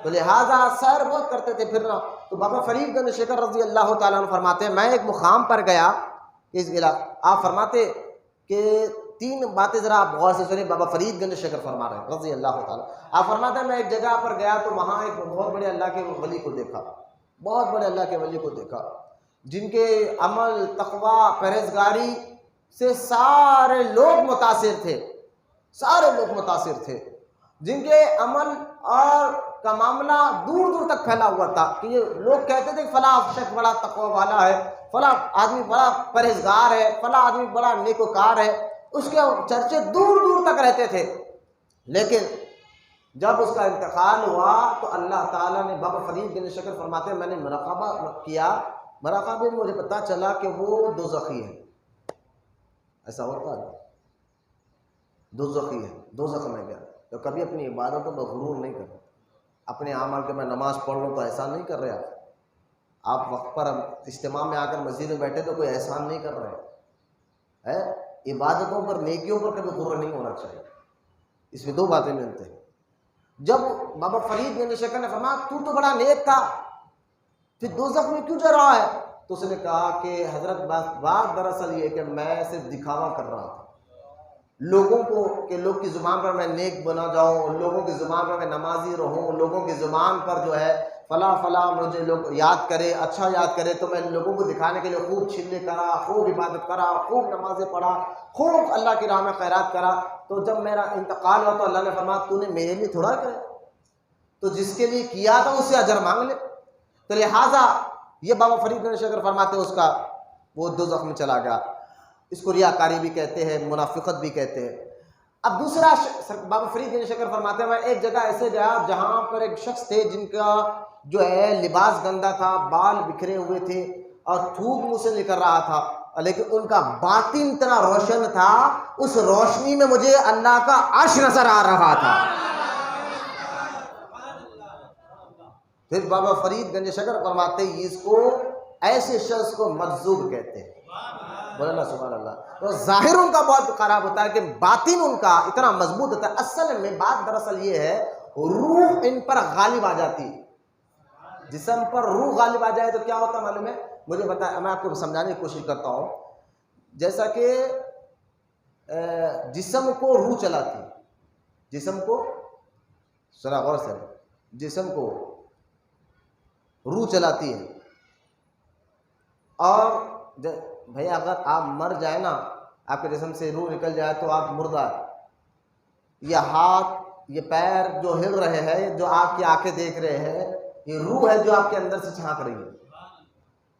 تو لہٰذا سیر بہت کرتے تھے پھرنا۔ تو بابا فرید گنج شیخر رضی اللہ تعالیٰ عنہ فرماتے ہیں میں ایک مقام پر گیا، اس آپ فرماتے کہ تین باتیں ذرا آپ غور سے سنیں، بابا فرید گنج شیخر فرما رہے ہیں رضی اللہ تعالیٰ۔ آپ فرماتے ہیں میں ایک جگہ پر گیا تو وہاں ایک بہت بڑے اللہ کے ولی کو دیکھا، بہت بڑے اللہ کے ولی کو دیکھا، جن کے عمل، تقوی، پرہیزگاری سے سارے لوگ متاثر تھے، سارے لوگ متاثر تھے، جن کے عمل اور کا معاملہ دور دور تک پھیلا ہوا تھا، کہ یہ لوگ کہتے تھے کہ فلاں شخص بڑا تقوی والا ہے، فلاں آدمی بڑا پرہیزگار ہے، فلاں آدمی بڑا نیکوکار ہے، اس کے چرچے دور دور تک رہتے تھے۔ لیکن جب اس کا انتقال ہوا تو اللہ تعالیٰ نے، بابا فرید گنج شیخر فرماتے ہیں میں نے مراقبہ کیا، مراقبے میں مجھے پتا چلا کہ وہ دوزخی ہے۔ ایسا ہوتا ہے، دوزخی ہے، دوزخ میں گیا۔ تو کبھی اپنی عبادتوں پر غرور نہیں کرتا، اپنے اعمال کے میں نماز پڑھ لوں تو احسان نہیں کر رہے آپ وقت پر اجتماع میں آ کر مسجد میں بیٹھے تو کوئی احسان نہیں کر رہے ہیں، عبادتوں پر نیکیوں پر کبھی غرور نہیں ہونا چاہیے. اس میں دو باتیں ملتے ہیں. جب بابا فرید گنج شکر نے فرمایا تو بڑا نیک تھا پھر دوزخ میں کیوں جا رہا ہے، تو اس نے کہا کہ حضرت بات دراصل یہ کہ میں صرف دکھاوا کر رہا تھا لوگوں کو، کہ لوگ کی زبان پر میں نیک بنا جاؤں، لوگوں کی زبان پر میں نمازی رہوں، لوگوں کی زبان پر جو ہے فلاں فلاں مجھے لوگ یاد کرے، اچھا یاد کرے. تو میں لوگوں کو دکھانے کے لیے خوب چلے کرا، خوب عبادت کرا، خوب نمازیں پڑھا، خوب اللہ کی راہ میں خیرات کرا. تو جب میرا انتقال ہوا تو اللہ نے فرمایا تو نے میرے لیے تھوڑا کیا، تو جس کے لیے کیا تھا اس سے اجر مانگ لے. تو لہٰذا یہ بابا فرید گنج شکر فرماتے ہیں اس کا وہ دوزخ میں چلا گیا. اس کو ریاکاری بھی کہتے ہیں، منافقت بھی کہتے ہیں. اب دوسرا بابا فرید گنج شکر فرماتے ہیں میں ایک جگہ ایسے گیا جہاں پر ایک شخص تھے جن کا جو ہے لباس گندا تھا، بال بکھرے ہوئے تھے اور تھوک منہ سے نکل رہا تھا، لیکن ان کا باطن اتنا روشن تھا، اس روشنی میں مجھے اللہ کا عرش نظر آ رہا تھا. پھر بابا فرید گنج شکر فرماتے ہیں اس کو ایسے شخص کو مجذوب کہتے ہیں. بولنا سبحان اللہ. تو ظاہر ان کا بہت خراب ہوتا ہے لیکن باطن ان کا اتنا مضبوط ہوتا ہے. اصل میں بات دراصل یہ ہے روح ان پر غالب آ جاتی ہے. جسم پر روح غالب آ جائے تو کیا ہوتا ہے معلوم ہے؟ مجھے بتا، میں آپ کو سمجھانے کی کوشش کرتا ہوں. جیسا کہ جسم کو روح چلاتی ہے، جسم کو ذرا غور سے، جسم کو روح چلاتی ہے. اور بھئی اگر آپ مر جائے نا، آپ کے جسم سے روح نکل جائے تو آپ مردہ ہے. یہ ہاتھ یہ پیر جو ہل رہے ہیں، جو آپ کی آنکھیں دیکھ رہے ہیں، یہ روح ہے جو آپ کے اندر سے جھانک رہی ہے.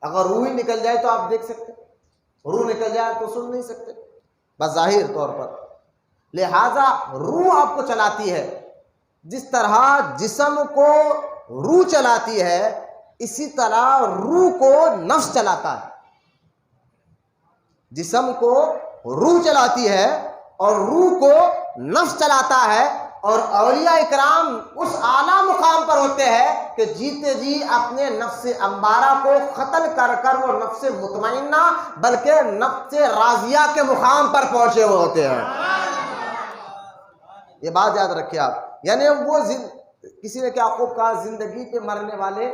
اگر روح ہی نکل جائے تو آپ دیکھ سکتے، روح نکل جائے تو سن نہیں سکتے بظاہر طور پر. لہذا روح آپ کو چلاتی ہے. جس طرح جسم کو روح چلاتی ہے اسی طرح روح کو نفس چلاتا ہے. جسم کو روح چلاتی ہے اور روح کو نفس چلاتا ہے. اور اولیاء اکرام اس اعلیٰ مقام پر ہوتے ہیں کہ جیتے جی اپنے نفس امبارہ کو قتل کر کر وہ نفس مطمئنہ بلکہ نفس راضیہ کے مقام پر پہنچے ہوئے ہوتے ہیں. یہ بات یاد رکھیں آپ. یعنی وہ کسی نے کیا خوب کہا، زندگی پہ مرنے والے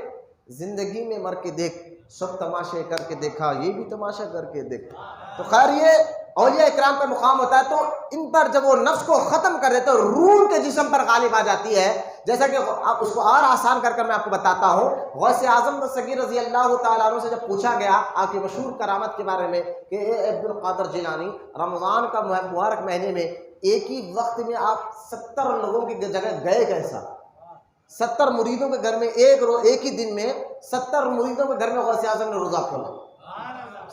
زندگی میں مر کے دیکھ، سب تماشے کر کے دیکھا، یہ بھی تماشا کر کے دیکھ. تو خیر یہ اولیاء اکرام کا مقام ہوتا ہے. تو ان پر جب وہ نفس کو ختم کر دیتے تو روح کے جسم پر غالب آ جاتی ہے. جیسا کہ آپ اس کو اور آسان کر کر میں آپ کو بتاتا ہوں. غوث اعظم دستگیر رضی اللہ تعالیٰ عنہ سے جب پوچھا گیا آپ کی مشہور کرامت کے بارے میں کہ اے عبد القادر جیلانی، رمضان کا مبارک مہینے میں ایک ہی وقت میں آپ 70 لوگوں کی جگہ گئے کیسا؟ 70 مریدوں کے گھر میں ایک ہی دن میں 70 مریدوں کے گھر میں غوث اعظم نے روزہ کھولا.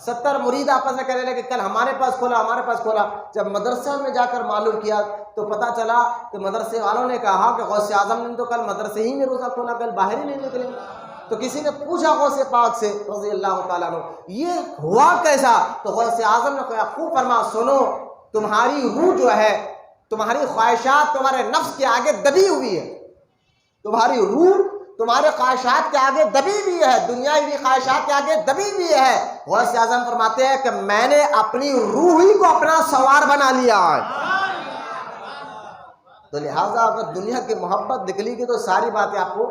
70 مرید آپس میں کہنے لگے کہ کل ہمارے پاس کھولا، ہمارے پاس کھولا. جب مدرسہ میں جا کر معلوم کیا تو پتا چلا کہ مدرسے والوں نے کہا کہ غوث اعظم نے تو کل مدرسے ہی میں روزہ کھولا، کل باہر ہی نہیں نکلے. تو کسی نے پوچھا غوث پاک سے رضی اللہ تعالیٰ عنہ یہ ہوا کیسا؟ تو غوث اعظم نے کہا خوب فرما سنو، تمہاری روح جو ہے، تمہاری خواہشات تمہارے نفس کے آگے دبی ہوئی ہے. تمہاری روح تمہارے خواہشات کے آگے دبی ہوئی ہے، دنیاوی خواہشات کے آگے دبی ہوئی ہے. غوث اعظم فرماتے ہیں کہ میں نے اپنی روح ہی کو اپنا سوار بنا لیا ہے. تو لہٰذا اگر دنیا کی محبت نکلی گی تو ساری باتیں آپ کو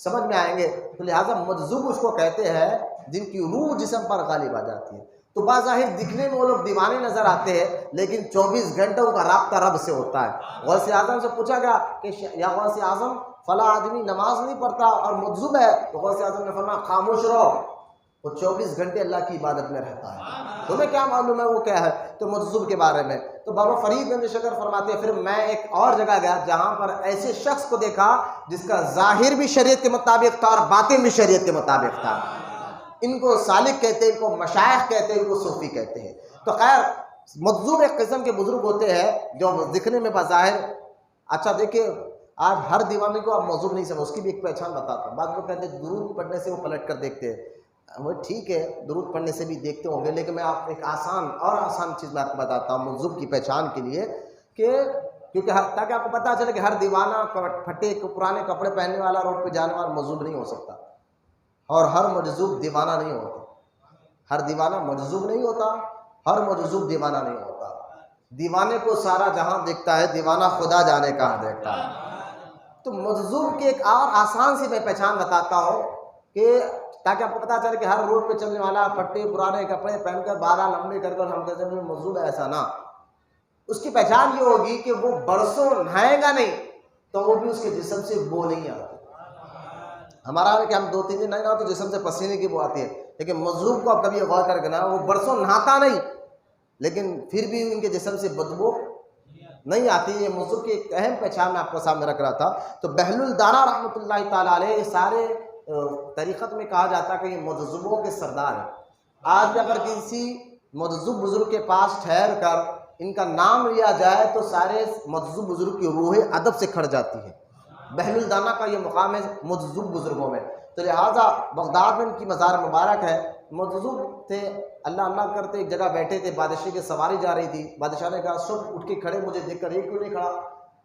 سمجھ میں آئیں گے. تو لہٰذا مجذوب اس کو کہتے ہیں جن کی روح جسم پر غالب آ جاتی ہے. تو بظاہر دکھنے میں وہ لوگ دیوانے نظر آتے ہیں لیکن 24 گھنٹوں کا رابطہ رب سے ہوتا ہے. غوث اعظم سے پوچھا گیا کہ یا غوث اعظم فلاں آدمی نماز نہیں پڑھتا اور مجذوب ہے، تو غوث اعظم نے فرمایا خاموش رہو، وہ 24 گھنٹے اللہ کی عبادت میں رہتا ہے، تمہیں کیا معلوم ہے وہ کیا ہے. تو مجذوب کے بارے میں تو بابا فرید گنج شکر فرماتے ہیں پھر میں ایک اور جگہ گیا جہاں پر ایسے شخص کو دیکھا جس کا ظاہر بھی شریعت کے مطابق تھا اور باطن بھی شریعت کے مطابق تھا. ان کو سالک کہتے ہیں، ان کو مشائخ کہتے ہیں، ان کو صوفی کہتے ہیں. تو خیر مجذوب ایک قسم کے بزرگ ہوتے ہیں جو دکھنے میں بظاہر اچھا. دیکھیں آج ہر دیوانے کو آپ مجذوب نہیں سمجھ، اس کی بھی ایک پہچان بتاتا ہوں. بعض لوگ کہتے ہیں درود پڑھنے سے وہ پلٹ کر دیکھتے ہیں. وہ ٹھیک ہے درود پڑھنے سے بھی دیکھتے ہوں گے، لیکن میں آپ ایک آسان چیز میں آپ کو بتاتا ہوں مجذوب کی پہچان کے لیے کہ کیونکہ تاکہ آپ کو پتہ چلے کہ ہر دیوانہ پھٹے پرانے کپڑے پہننے والا روڈ پہ جانے والا مجذوب نہیں ہو سکتا اور ہر مجذوب دیوانہ نہیں ہوتا. ہر دیوانہ مجذوب نہیں ہوتا، ہر مجذوب دیوانہ نہیں ہوتا. دیوانے کو سارا جہاں دیکھتا ہے، دیوانہ خدا جانے کہاں دیکھتا ہے۔ تو مجذوب کی ایک اور آسان سی میں پہچان بتاتا ہوں کہ تاکہ آپ کو پتہ چلے کہ ہر روڈ پہ چلنے والا پٹے پرانے کپڑے پہن کر 12 لمبے کر ہم کہتے ہیں مجذوب ہے، ایسا نہ۔ اس کی پہچان یہ ہوگی کہ وہ برسوں نہائے گا نہیں تو وہ بھی اس کے جسم سے بو نہیں آتی۔ ہمارا ہے کہ ہم 2-3 دن نہیں نہاؤ تو جسم سے پسینے کی بو آتی ہے، لیکن مجذوب کو آپ کبھی غور کر کے نہ، وہ برسوں نہاتا نہیں لیکن پھر بھی ان کے جسم سے بدبو نہیں آتی۔ یہ موضوع کی ایک اہم پہچان میں آپ کو سامنے رکھ رہا تھا۔ تو بہل الدانہ رحمۃ اللہ تعالیٰ علیہ، سارے طریقت میں کہا جاتا ہے کہ یہ مجذوبوں کے سردار ہیں۔ آج بھی اگر کسی مجذوب بزرگ کے پاس ٹھہر کر ان کا نام لیا جائے تو سارے مجذوب بزرگ کی روح ادب سے کھڑ جاتی ہے۔ بہل الدانہ کا یہ مقام ہے مجذوب بزرگوں میں، تو لہٰذا بغداد میں ان کی مزار مبارک ہے۔ مجذوب تھے، اللہ اللہ کرتے ایک جگہ بیٹھے تھے، بادشاہ کی سواری جا رہی تھی۔ بادشاہ نے کہا صبح اٹھ کے کھڑے، مجھے دیکھ کر یہ کیوں نہیں کھڑا؟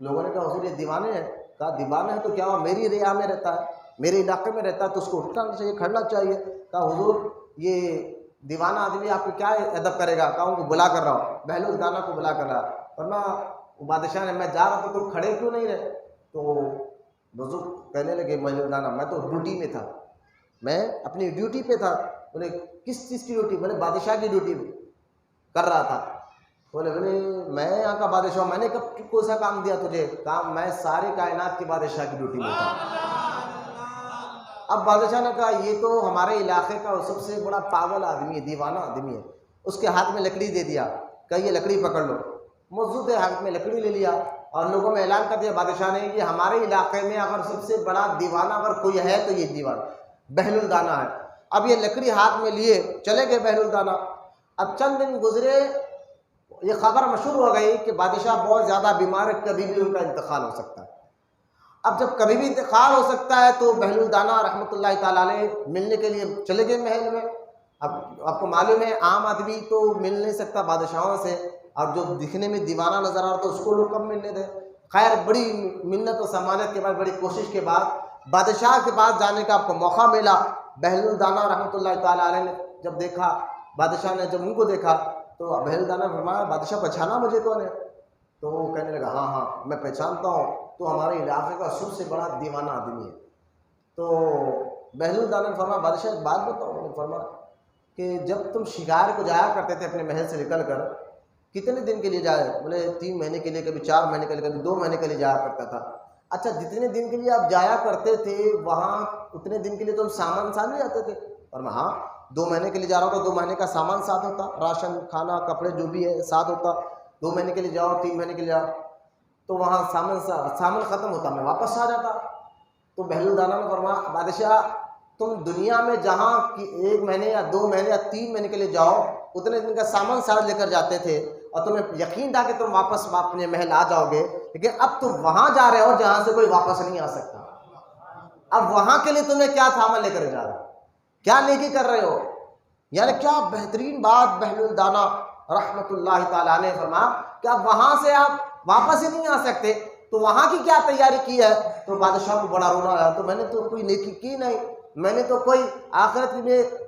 لوگوں نے کہا حضور یہ دیوانے ہیں۔ کہا دیوانے ہیں تو کیا ہوا، میری رعایا میں رہتا ہے، میرے علاقے میں رہتا ہے تو اس کو اٹھنا چاہیے، کھڑنا چاہیے۔ کہا حضور یہ دیوانہ آدمی آپ کو کیا ادب کرے گا؟ کہا ان کو بلا کر رہا ہوں، بہل الدانہ کو بلا کر رہا۔ ورنہ بادشاہ نے، میں جا رہا تھا تو کھڑے کیوں نہیں رہے؟ تو بزرگ کہنے لگے بہل الدانہ میں تو ڈیوٹی میں تھا، میں اپنی ڈیوٹی پہ تھا۔ بولے کس چیز کی ڈیوٹی؟ بولے بادشاہ کی ڈیوٹی کر رہا تھا۔ بولے میں یہاں کا بادشاہ ہوں، میں نے کب کون سا کام دیا تجھے؟ کام میں سارے کائنات کی بادشاہ کی ڈیوٹی میں تھا۔ اب بادشاہ نے کہا یہ تو ہمارے علاقے کا سب سے بڑا پاگل آدمی ہے، دیوانہ آدمی ہے۔ اس کے ہاتھ میں لکڑی دے دیا، کہا یہ لکڑی پکڑ لو۔ موجود ہاتھ میں لکڑی لے لیا اور لوگوں میں اعلان کر دیا بادشاہ نے، یہ ہمارے علاقے میں اگر سب سے بڑا دیوانہ اگر کوئی ہے تو یہ دیوانہ بہل الدانہ ہے۔ اب یہ لکڑی ہاتھ میں لیے چلے گئے بہل الدانہ۔ اب چند دن گزرے، یہ خبر مشہور ہو گئی کہ بادشاہ بہت زیادہ بیمار ہے، کبھی بھی ان کا انتقال ہو سکتا ہے۔ اب جب کبھی بھی انتقال ہو سکتا ہے تو بہل الدانہ رحمۃ اللہ تعالیٰ علیہ ملنے کے لیے چلے گئے محل میں۔ اب آپ کو معلوم ہے عام آدمی تو مل نہیں سکتا بادشاہوں سے، اور جو دکھنے میں دیوانہ نظر آ رہا تو اس کو لوگ کم ملنے دیں۔ خیر بڑی منت و سمانت کے بعد، بڑی کوشش کے بعد بادشاہ کے پاس جانے کا آپ کو موقع ملا۔ بہل الدانہ رحمۃ اللہ تعالیٰ علیہ نے جب دیکھا، بادشاہ نے جب ان کو دیکھا تو بہل الدانہ نے فرمایا بادشاہ پہچانا مجھے کون ہے؟ تو وہ کہنے لگا ہاں ہاں میں پہچانتا ہوں، تو ہمارے علاقے کا سب سے بڑا دیوانہ آدمی ہے۔ تو بہل الدانہ نے فرمایا بادشاہ ایک بات بتاؤ۔ انہوں نے فرمایا کہ جب تم شکار کو جایا کرتے تھے اپنے محل سے نکل کر، کتنے دن کے لیے جائے؟ بولے 3 مہینے کے لیے، کبھی 4 مہینے کے لیے، کبھی 2 مہینے کے لیے جایا کرتا تھا۔ اچھا جتنے دن کے لیے آپ جایا کرتے تھے وہاں اتنے دن کے لیے تم سامان ساتھ لے جاتے تھے؟ اور میں ہاں 2 مہینے کے لیے جا رہا ہوں تو 2 مہینے کا سامان ساتھ ہوتا، راشن کھانا کپڑے جو بھی ہے ساتھ ہوتا۔ 2 مہینے کے لیے جاؤ، 3 مہینے کے لیے جاؤ تو وہاں سامان ختم ہوتا، میں واپس آ جاتا۔ تو بہل الدانہ نے فرمایا بادشاہ تم دنیا میں جہاں 1 مہینے یا 2 مہینے یا 3 مہینے کے لیے جاؤ اتنے دن کا سامان ساتھ لے کر جاتے تھے اور تمہیں یقین تھا کہ تم واپس اپنے محل آ جاؤ گے، لیکن اب تم وہاں جا رہے ہو جہاں سے کوئی واپس نہیں آ سکتا۔ اب وہاں کے لیے تمہیں کیا سامان لے کر جا رہے ہو، کیا نیکی کر رہے ہو؟ یعنی کیا بہترین بات بہل الدانہ رحمۃ اللہ تعالیٰ نے فرمایا کہ اب وہاں سے آپ واپس ہی نہیں آ سکتے، تو وہاں کی کیا تیاری کی ہے؟ تو بادشاہ کو بڑا رونا آیا، تو میں نے تو کوئی نیکی کی نہیں، میں نے تو کوئی آخرت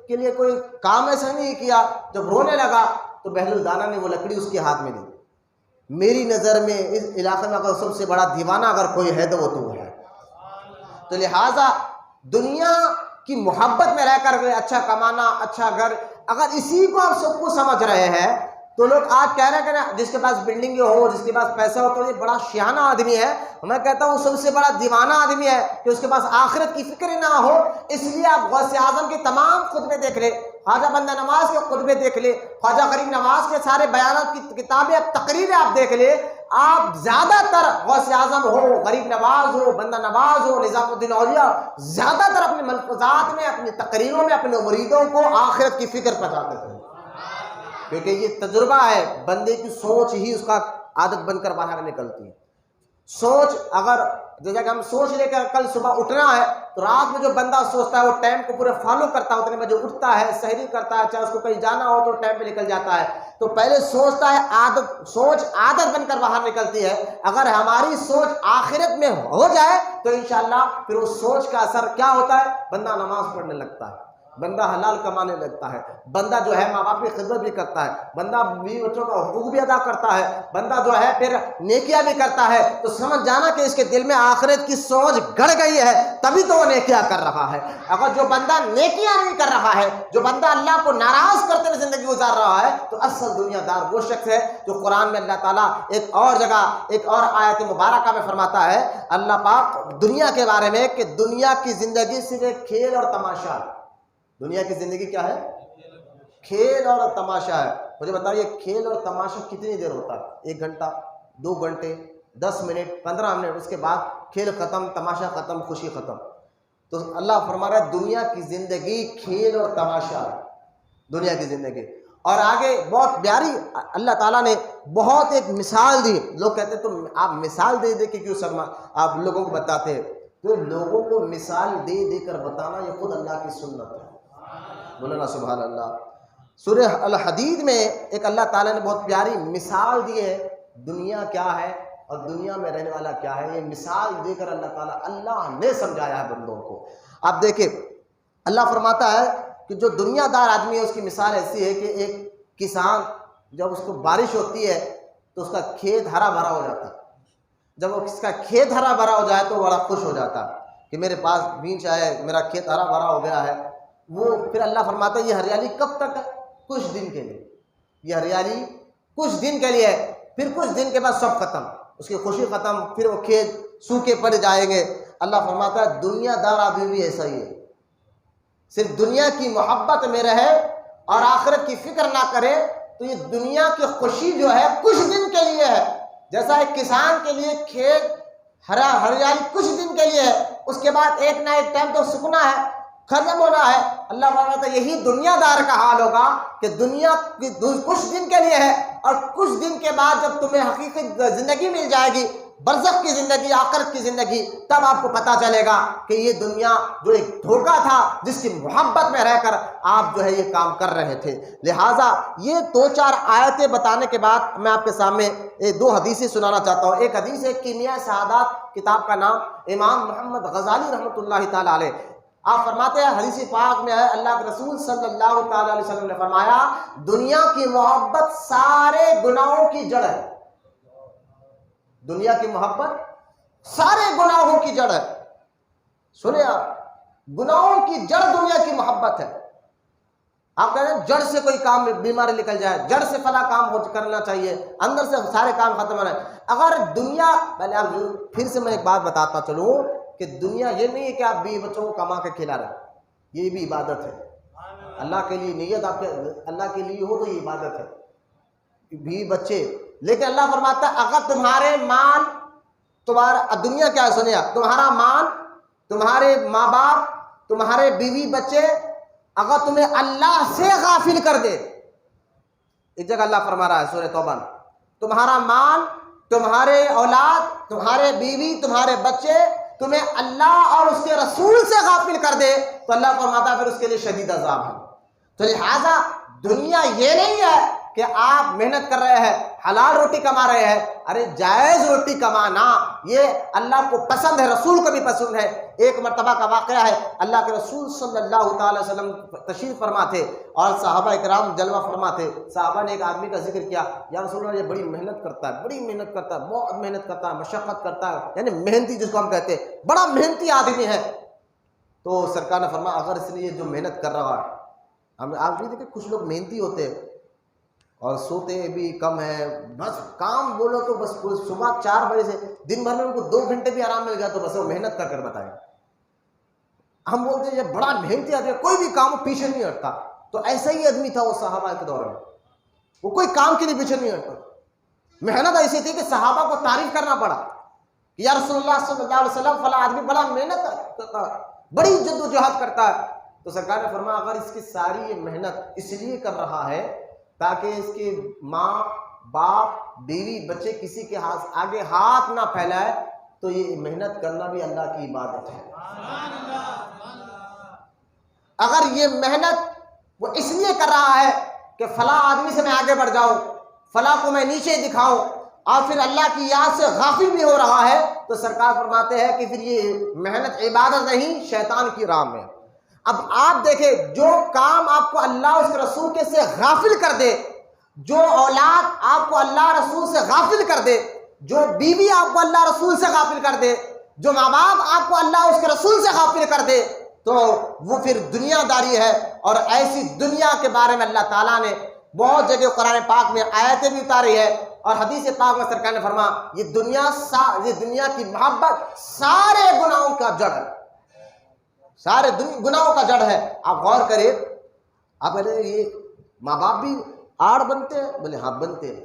کے لیے کوئی کام ایسا نہیں کیا۔ جب رونے لگا تو بہل الدانہ نے وہ لکڑی اس کے ہاتھ میں دی۔ میری نظر میں اس علاقے میں اگر سب سے بڑا دیوانہ اگر کوئی ہے تو وہ تو ہے۔ تو لہٰذا دنیا کی محبت میں رہ کر اچھا کمانا، اچھا گھر، اگر اسی کو آپ سب کو سمجھ رہے ہیں تو لوگ آج کہہ رہے ہیں جس کے پاس بلڈنگ ہو، جس کے پاس پیسہ ہو تو یہ بڑا شیانہ آدمی ہے۔ میں کہتا ہوں سب سے بڑا دیوانہ آدمی ہے کہ اس کے پاس آخرت کی فکر نہ ہو۔ اس لیے آپ غوث اعظم کے تمام خطبے دیکھ لیں، خواجہ بندہ نواز کے خطبے دیکھ لیں، خواجہ غریب نواز کے سارے بیانات کی کتابیں، تقریریں آپ دیکھ لیں، آپ زیادہ تر غوث اعظم ہو، غریب نواز ہو، بندہ نواز ہو، نظام الدین اولیاء، زیادہ تر اپنے ملفوظات میں، اپنی تقریروں میں اپنے مریدوں کو آخرت کی فکر پہنچاتے تھے، کیونکہ یہ تجربہ ہے، بندے کی سوچ ہی اس کا عادت بن کر باہر نکلتی ہے۔ سوچ اگر جیسا کہ ہم سوچ لے کر کل صبح اٹھنا ہے تو رات میں جو بندہ سوچتا ہے وہ ٹائم کو پورے فالو کرتا ہے، اتنے بجے اٹھتا ہے، سحری کرتا ہے، چاہے اس کو کہیں جانا ہو تو ٹائم پہ نکل جاتا ہے۔ تو پہلے سوچتا ہے، سوچ عادت بن کر باہر نکلتی ہے۔ اگر ہماری سوچ آخرت میں ہو جائے تو انشاءاللہ پھر اس سوچ کا اثر کیا ہوتا ہے؟ بندہ نماز پڑھنے لگتا ہے، بندہ حلال کمانے لگتا ہے، بندہ جو ہے ماں باپ کی خدمت بھی کرتا ہے، بندہ بیوی بچوں کا حقوق بھی ادا کرتا ہے، بندہ جو ہے پھر نیکیاں بھی کرتا ہے، تو سمجھ جانا کہ اس کے دل میں آخرت کی سوچ گڑ گئی ہے، تبھی تو وہ نیکیاں کر رہا ہے۔ اگر جو بندہ نیکیاں نہیں کر رہا ہے، جو بندہ اللہ کو ناراض کرتے ہوئے زندگی گزار رہا ہے، تو اصل دنیا دار وہ شخص ہے جو قرآن میں اللہ تعالیٰ ایک اور جگہ ایک اور آیت مبارکہ میں فرماتا ہے اللہ پاک دنیا کے بارے میں کہ دنیا کی زندگی صرف ایک کھیل اور تماشا ہے۔ دنیا کی زندگی کیا ہے؟ کھیل اور تماشا ہے۔ مجھے بتائیے کھیل اور تماشا کتنی دیر ہوتا ہے؟ 1 گھنٹہ، 2 گھنٹے، 10 منٹ، 15 منٹ، اس کے بعد کھیل ختم، تماشا ختم، خوشی ختم۔ تو اللہ فرما رہا ہے دنیا کی زندگی کھیل اور تماشا ہے، دنیا کی زندگی۔ اور آگے بہت پیاری اللہ تعالیٰ نے بہت ایک مثال دی۔ لوگ کہتے ہیں تم آپ مثال دے دے کے کیوں سرما آپ لوگوں کو بتاتے ہیں؟ تو لوگوں کو مثال دے دے کر بتانا یہ خود اللہ کی سنت ہے۔ مولانا سبحان اللہ۔ سورہ الحدید میں ایک اللہ تعالیٰ نے بہت پیاری مثال دی ہے، دنیا کیا ہے اور دنیا میں رہنے والا کیا ہے، یہ مثال دے کر اللہ نے سمجھایا ہے بندوں کو۔ آپ دیکھیں اللہ فرماتا ہے کہ جو دنیا دار آدمی ہے اس کی مثال ایسی ہے کہ ایک کسان جب اس کو بارش ہوتی ہے تو اس کا کھیت ہرا بھرا ہو جاتا ہے۔ جب اس کا کھیت ہرا بھرا ہو جائے تو بڑا خوش ہو جاتا ہے کہ میرے پاس بیج ہے، میرا کھیت ہرا بھرا ہو گیا ہے۔ وہ پھر اللہ فرماتا ہے یہ ہریالی کب تک ہے؟ کچھ دن کے لیے، یہ ہریالی کچھ دن کے لیے ہے، پھر کچھ دن کے بعد سب ختم، اس کی خوشی ختم، پھر وہ کھیت سوکھے پڑ جائیں گے۔ اللہ فرماتا ہے دنیا دار آدمی بھی ایسا ہی ہے، صرف دنیا کی محبت میں رہے اور آخرت کی فکر نہ کرے تو یہ دنیا کی خوشی جو ہے کچھ دن کے لیے ہے۔ جیسا ایک کسان کے لیے کھیت ہریالی کچھ دن کے لیے ہے، اس کے بعد ایک نہ ایک ٹائم تو سکنا ہے، ختم ہونا ہے۔ اللہ فرماتا ہے یہی دنیا دار کا حال ہوگا کہ دنیا کچھ دن کے لیے ہے اور کچھ دن کے بعد جب تمہیں حقیقی زندگی مل جائے گی، برزخ کی زندگی، آخرت کی زندگی، تب آپ کو پتا چلے گا کہ یہ دنیا جو ایک دھوکہ تھا جس کی محبت میں رہ کر آپ جو ہے یہ کام کر رہے تھے۔ لہٰذا یہ 2-4 آیتیں بتانے کے بعد میں آپ کے سامنے 2 حدیثیں سنانا چاہتا ہوں۔ ایک حدیث ہے کیمیاء سعادات، کتاب کا نام امام محمد غزالی رحمۃ اللہ تعالیٰ علیہ۔ آپ فرماتے ہیں حدیث پاک میں ہے اللہ کے رسول صلی اللہ تعالیٰ علیہ وسلم نے فرمایا دنیا کی محبت سارے گناہوں کی جڑ ہے۔ دنیا کی محبت سارے گناہوں کی جڑ ہے۔ سنیں آپ، گناہوں کی جڑ دنیا کی محبت ہے۔ آپ کہتے ہیں جڑ سے کوئی کام بیماری نکل جائے، جڑ سے فلاں کام کرنا چاہیے، اندر سے سارے کام ختم ہو رہے ہیں۔ اگر دنیا پہلے آپ پھر سے میں ایک بات بتاتا چلوں کہ دنیا یہ نہیں ہے کہ آپ بیوی بچوں کو کما کے کھلا رہے ہیں، یہ بھی عبادت ہے اللہ کے لیے۔ نیت آپ کے اللہ کے لیے ہو تو یہ عبادت ہے، بیوی بچے۔ لیکن اللہ فرماتا ہے اگر تمہارے مال تمہارا دنیا کیا ہے سنیا، تمہارا مال، تمہارے ماں باپ، تمہارے بیوی بچے اگر تمہیں اللہ سے غافل کر دے، ایک جگہ اللہ فرما رہا ہے سورہ توبہ میں، تمہارا مال، تمہارے اولاد، تمہارے بیوی، تمہارے بچے تمہیں اللہ اور اس کے رسول سے غافل کر دے تو اللہ فرماتا ہے پھر اس کے لیے شدید عذاب ہے۔ تو لہٰذا دنیا یہ نہیں ہے کہ آپ محنت کر رہے ہیں، حلال روٹی کما رہے ہیں، ارے جائز روٹی کمانا یہ اللہ کو پسند ہے، رسول کو بھی پسند ہے۔ ایک مرتبہ کا واقعہ ہے، اللہ کے رسول صلی اللہ تعالی وسلم تشریف فرما تھے اور صحابہ اکرام جلوہ فرما تھے۔ صحابہ نے ایک آدمی کا ذکر کیا، یا رسول اللہ یہ بڑی محنت کرتا ہے، بڑی محنت کرتا ہے، بہت محنت کرتا ہے، مشقت کرتا ہے، یعنی محنتی جس کو ہم کہتے ہیں، بڑا محنتی آدمی ہے۔ تو سرکار نے فرمایا اگر اس نے یہ جو محنت کر رہا ہے، ہم آپ بھی دیکھیں کچھ لوگ محنتی ہوتے ہیں اور سوتے بھی کم ہے، بس کام بولو تو بس صبح 4 بجے سے دن بھر میں ان کو 2 گھنٹے بھی آرام مل گیا تو بس وہ محنت کر بتائیں۔ ہم بولتے ہیں یہ بڑا محنتی آدمی، کوئی بھی کام پیچھے نہیں ہٹتا۔ تو ایسا ہی آدمی تھا وہ صحابہ کے دور میں، وہ کوئی کام کے لیے پیچھے نہیں ہٹتا۔ محنت ایسی تھی کہ صحابہ کو تعریف کرنا پڑا کہ یا رسول اللہ صلی اللہ علیہ وسلم فلاں آدمی بڑا محنت کرتا ہے، بڑی جد و جہد کرتا ہے۔ تو سرکار نے فرمایا اگر اس کی ساری یہ محنت اس لیے کر رہا ہے تاکہ اس کے ماں باپ بیوی بچے کسی کے آگے ہاتھ نہ پھیلائے تو یہ محنت کرنا بھی اللہ کی عبادت ہے۔ اگر یہ محنت وہ اس لیے کر رہا ہے کہ فلاں آدمی سے میں آگے بڑھ جاؤں، فلاں کو میں نیچے دکھاؤں اور پھر اللہ کی یاد سے غافل بھی ہو رہا ہے تو سرکار فرماتے ہیں کہ پھر یہ محنت عبادت نہیں، شیطان کی راہ میں۔ اب آپ دیکھیں جو کام آپ کو اللہ اس کے رسول کے سے غافل کر دے، جو اولاد آپ کو اللہ رسول سے غافل کر دے، جو بیوی آپ کو اللہ رسول سے غافل کر دے، جو ماں باپ آپ کو اللہ اس کے رسول سے غافل کر دے، تو وہ پھر دنیا داری ہے۔ اور ایسی دنیا کے بارے میں اللہ تعالیٰ نے بہت جگہ قرآن پاک میں آیتیں بھی اتاری ہے، اور حدیث پاک میں سرکار نے فرمایا یہ دنیا کی محبت سارے گناہوں کا جڑ ہے، سارے گناہوں کا جڑ ہے۔ آپ غور کریں، آپ کہتے ہیں یہ ماں باپ بھی آڑ بنتے ہیں؟ بولے ہاں بنتے ہیں۔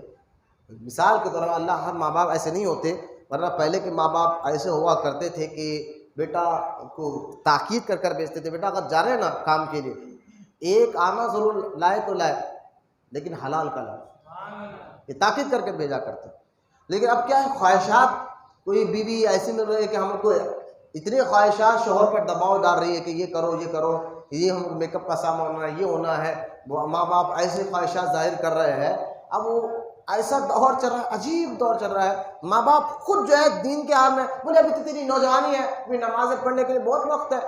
مثال کے طور پر اللہ ہر ماں باپ ایسے نہیں ہوتے، ورنہ پہلے کے ماں باپ ایسے ہوا کرتے تھے کہ بیٹا کو تاکید کر کر بھیجتے تھے، بیٹا اگر جا رہے ہیں نا کام کے لیے ایک آنا ضرور لائے تو لائے، لیکن حلال کا لائے، یہ تاکید کر کے بھیجا کرتے۔ لیکن اب کیا ہے، خواہشات، کوئی بیوی ایسی مل رہی ہے کہ ہم کو اتنے خواہشات شوہر پر دباؤ ڈال رہی ہے کہ یہ کرو یہ کرو، یہ ہم میک اپ کا سامان ہونا ہے، یہ ہونا ہے، وہ ماں باپ ایسے خواہشات ظاہر کر رہے ہیں۔ اب وہ ایسا دور چل رہا ہے، عجیب دور چل رہا ہے، ماں باپ خود جو ہے دین کے حال میں بولے ابھی تو تیری نوجوانی ہے، ابھی نمازیں پڑھنے کے لیے بہت وقت ہے،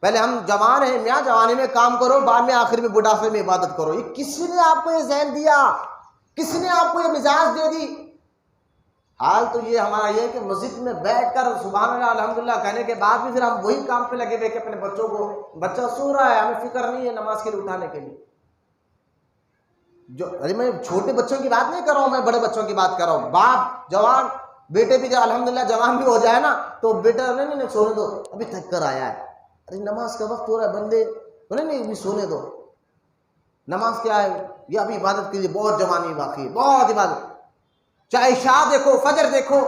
پہلے ہم جوان ہیں میاں، جوانی میں کام کرو، بعد میں آخر میں بڑھاپے میں عبادت کرو۔ یہ کس نے آپ کو یہ ذہن دیا؟ کس نے آپ کو یہ مزاج دے دی؟ حال تو یہ ہمارا یہ ہے کہ مسجد میں بیٹھ کر سبحان اللہ الحمدللہ کہنے کے بعد بھی پھر ہم وہی کام پہ لگے ہوئے کہ اپنے بچوں کو، بچہ سو رہا ہے ہمیں فکر نہیں ہے نماز کے لیے اٹھانے کے لیے۔ ارے میں چھوٹے بچوں کی بات نہیں کر رہا ہوں، میں بڑے بچوں کی بات کر رہا ہوں۔ باپ جوان، بیٹے بھی جب الحمدللہ جوان بھی ہو جائے نا تو بیٹا نہیں سونے دو ابھی تھک کر آیا ہے، ارے نماز کا وقت ہو رہا ہے بندے، نہیں ابھی سونے دو، نماز کیا ہے یہ ابھی عبادت کے لیے بہت جوانی باقی ہے، بہت عبادت۔ چاہے عشاء دیکھو فجر دیکھو،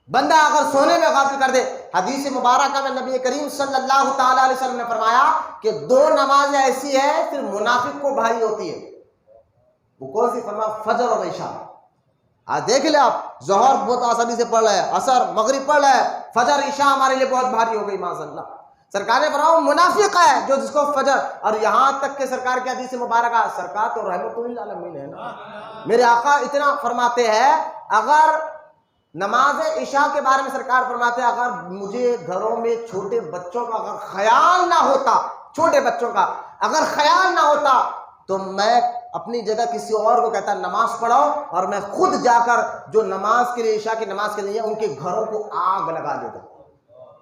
بندہ اگر سونے میں غافل کر دے، حدیث مبارکہ میں نبی کریم صلی اللہ تعالی علیہ وسلم نے فرمایا کہ دو نمازیں ایسی ہے پھر منافق کو بھاری ہوتی ہے، وہ کون سی؟ فرمایا فجر اور عشاء۔ آج دیکھ لیں آپ، ظہر بہت آسانی سے پڑھ رہے ہیں، عصر مغرب پڑھ رہے ہیں، فجر عشاء ہمارے لیے بہت بھاری ہو گئی معاذ اللہ۔ سرکار نے فرمایا منافق ہے جو جس کو فجر، اور یہاں تک کہ سرکار کی حدیث مبارکہ، سرکار تو رحمت للعالمین ہے نا، میرے آقا اتنا فرماتے ہیں، اگر نماز عشاء کے بارے میں سرکار فرماتے ہیں اگر مجھے گھروں میں چھوٹے بچوں کا اگر خیال نہ ہوتا، چھوٹے بچوں کا اگر خیال نہ ہوتا تو میں اپنی جگہ کسی اور کو کہتا نماز پڑھاؤ، اور میں خود جا کر جو نماز کے لیے، عشاء کی نماز کے لیے ان کے گھروں کو آگ لگا دیتا۔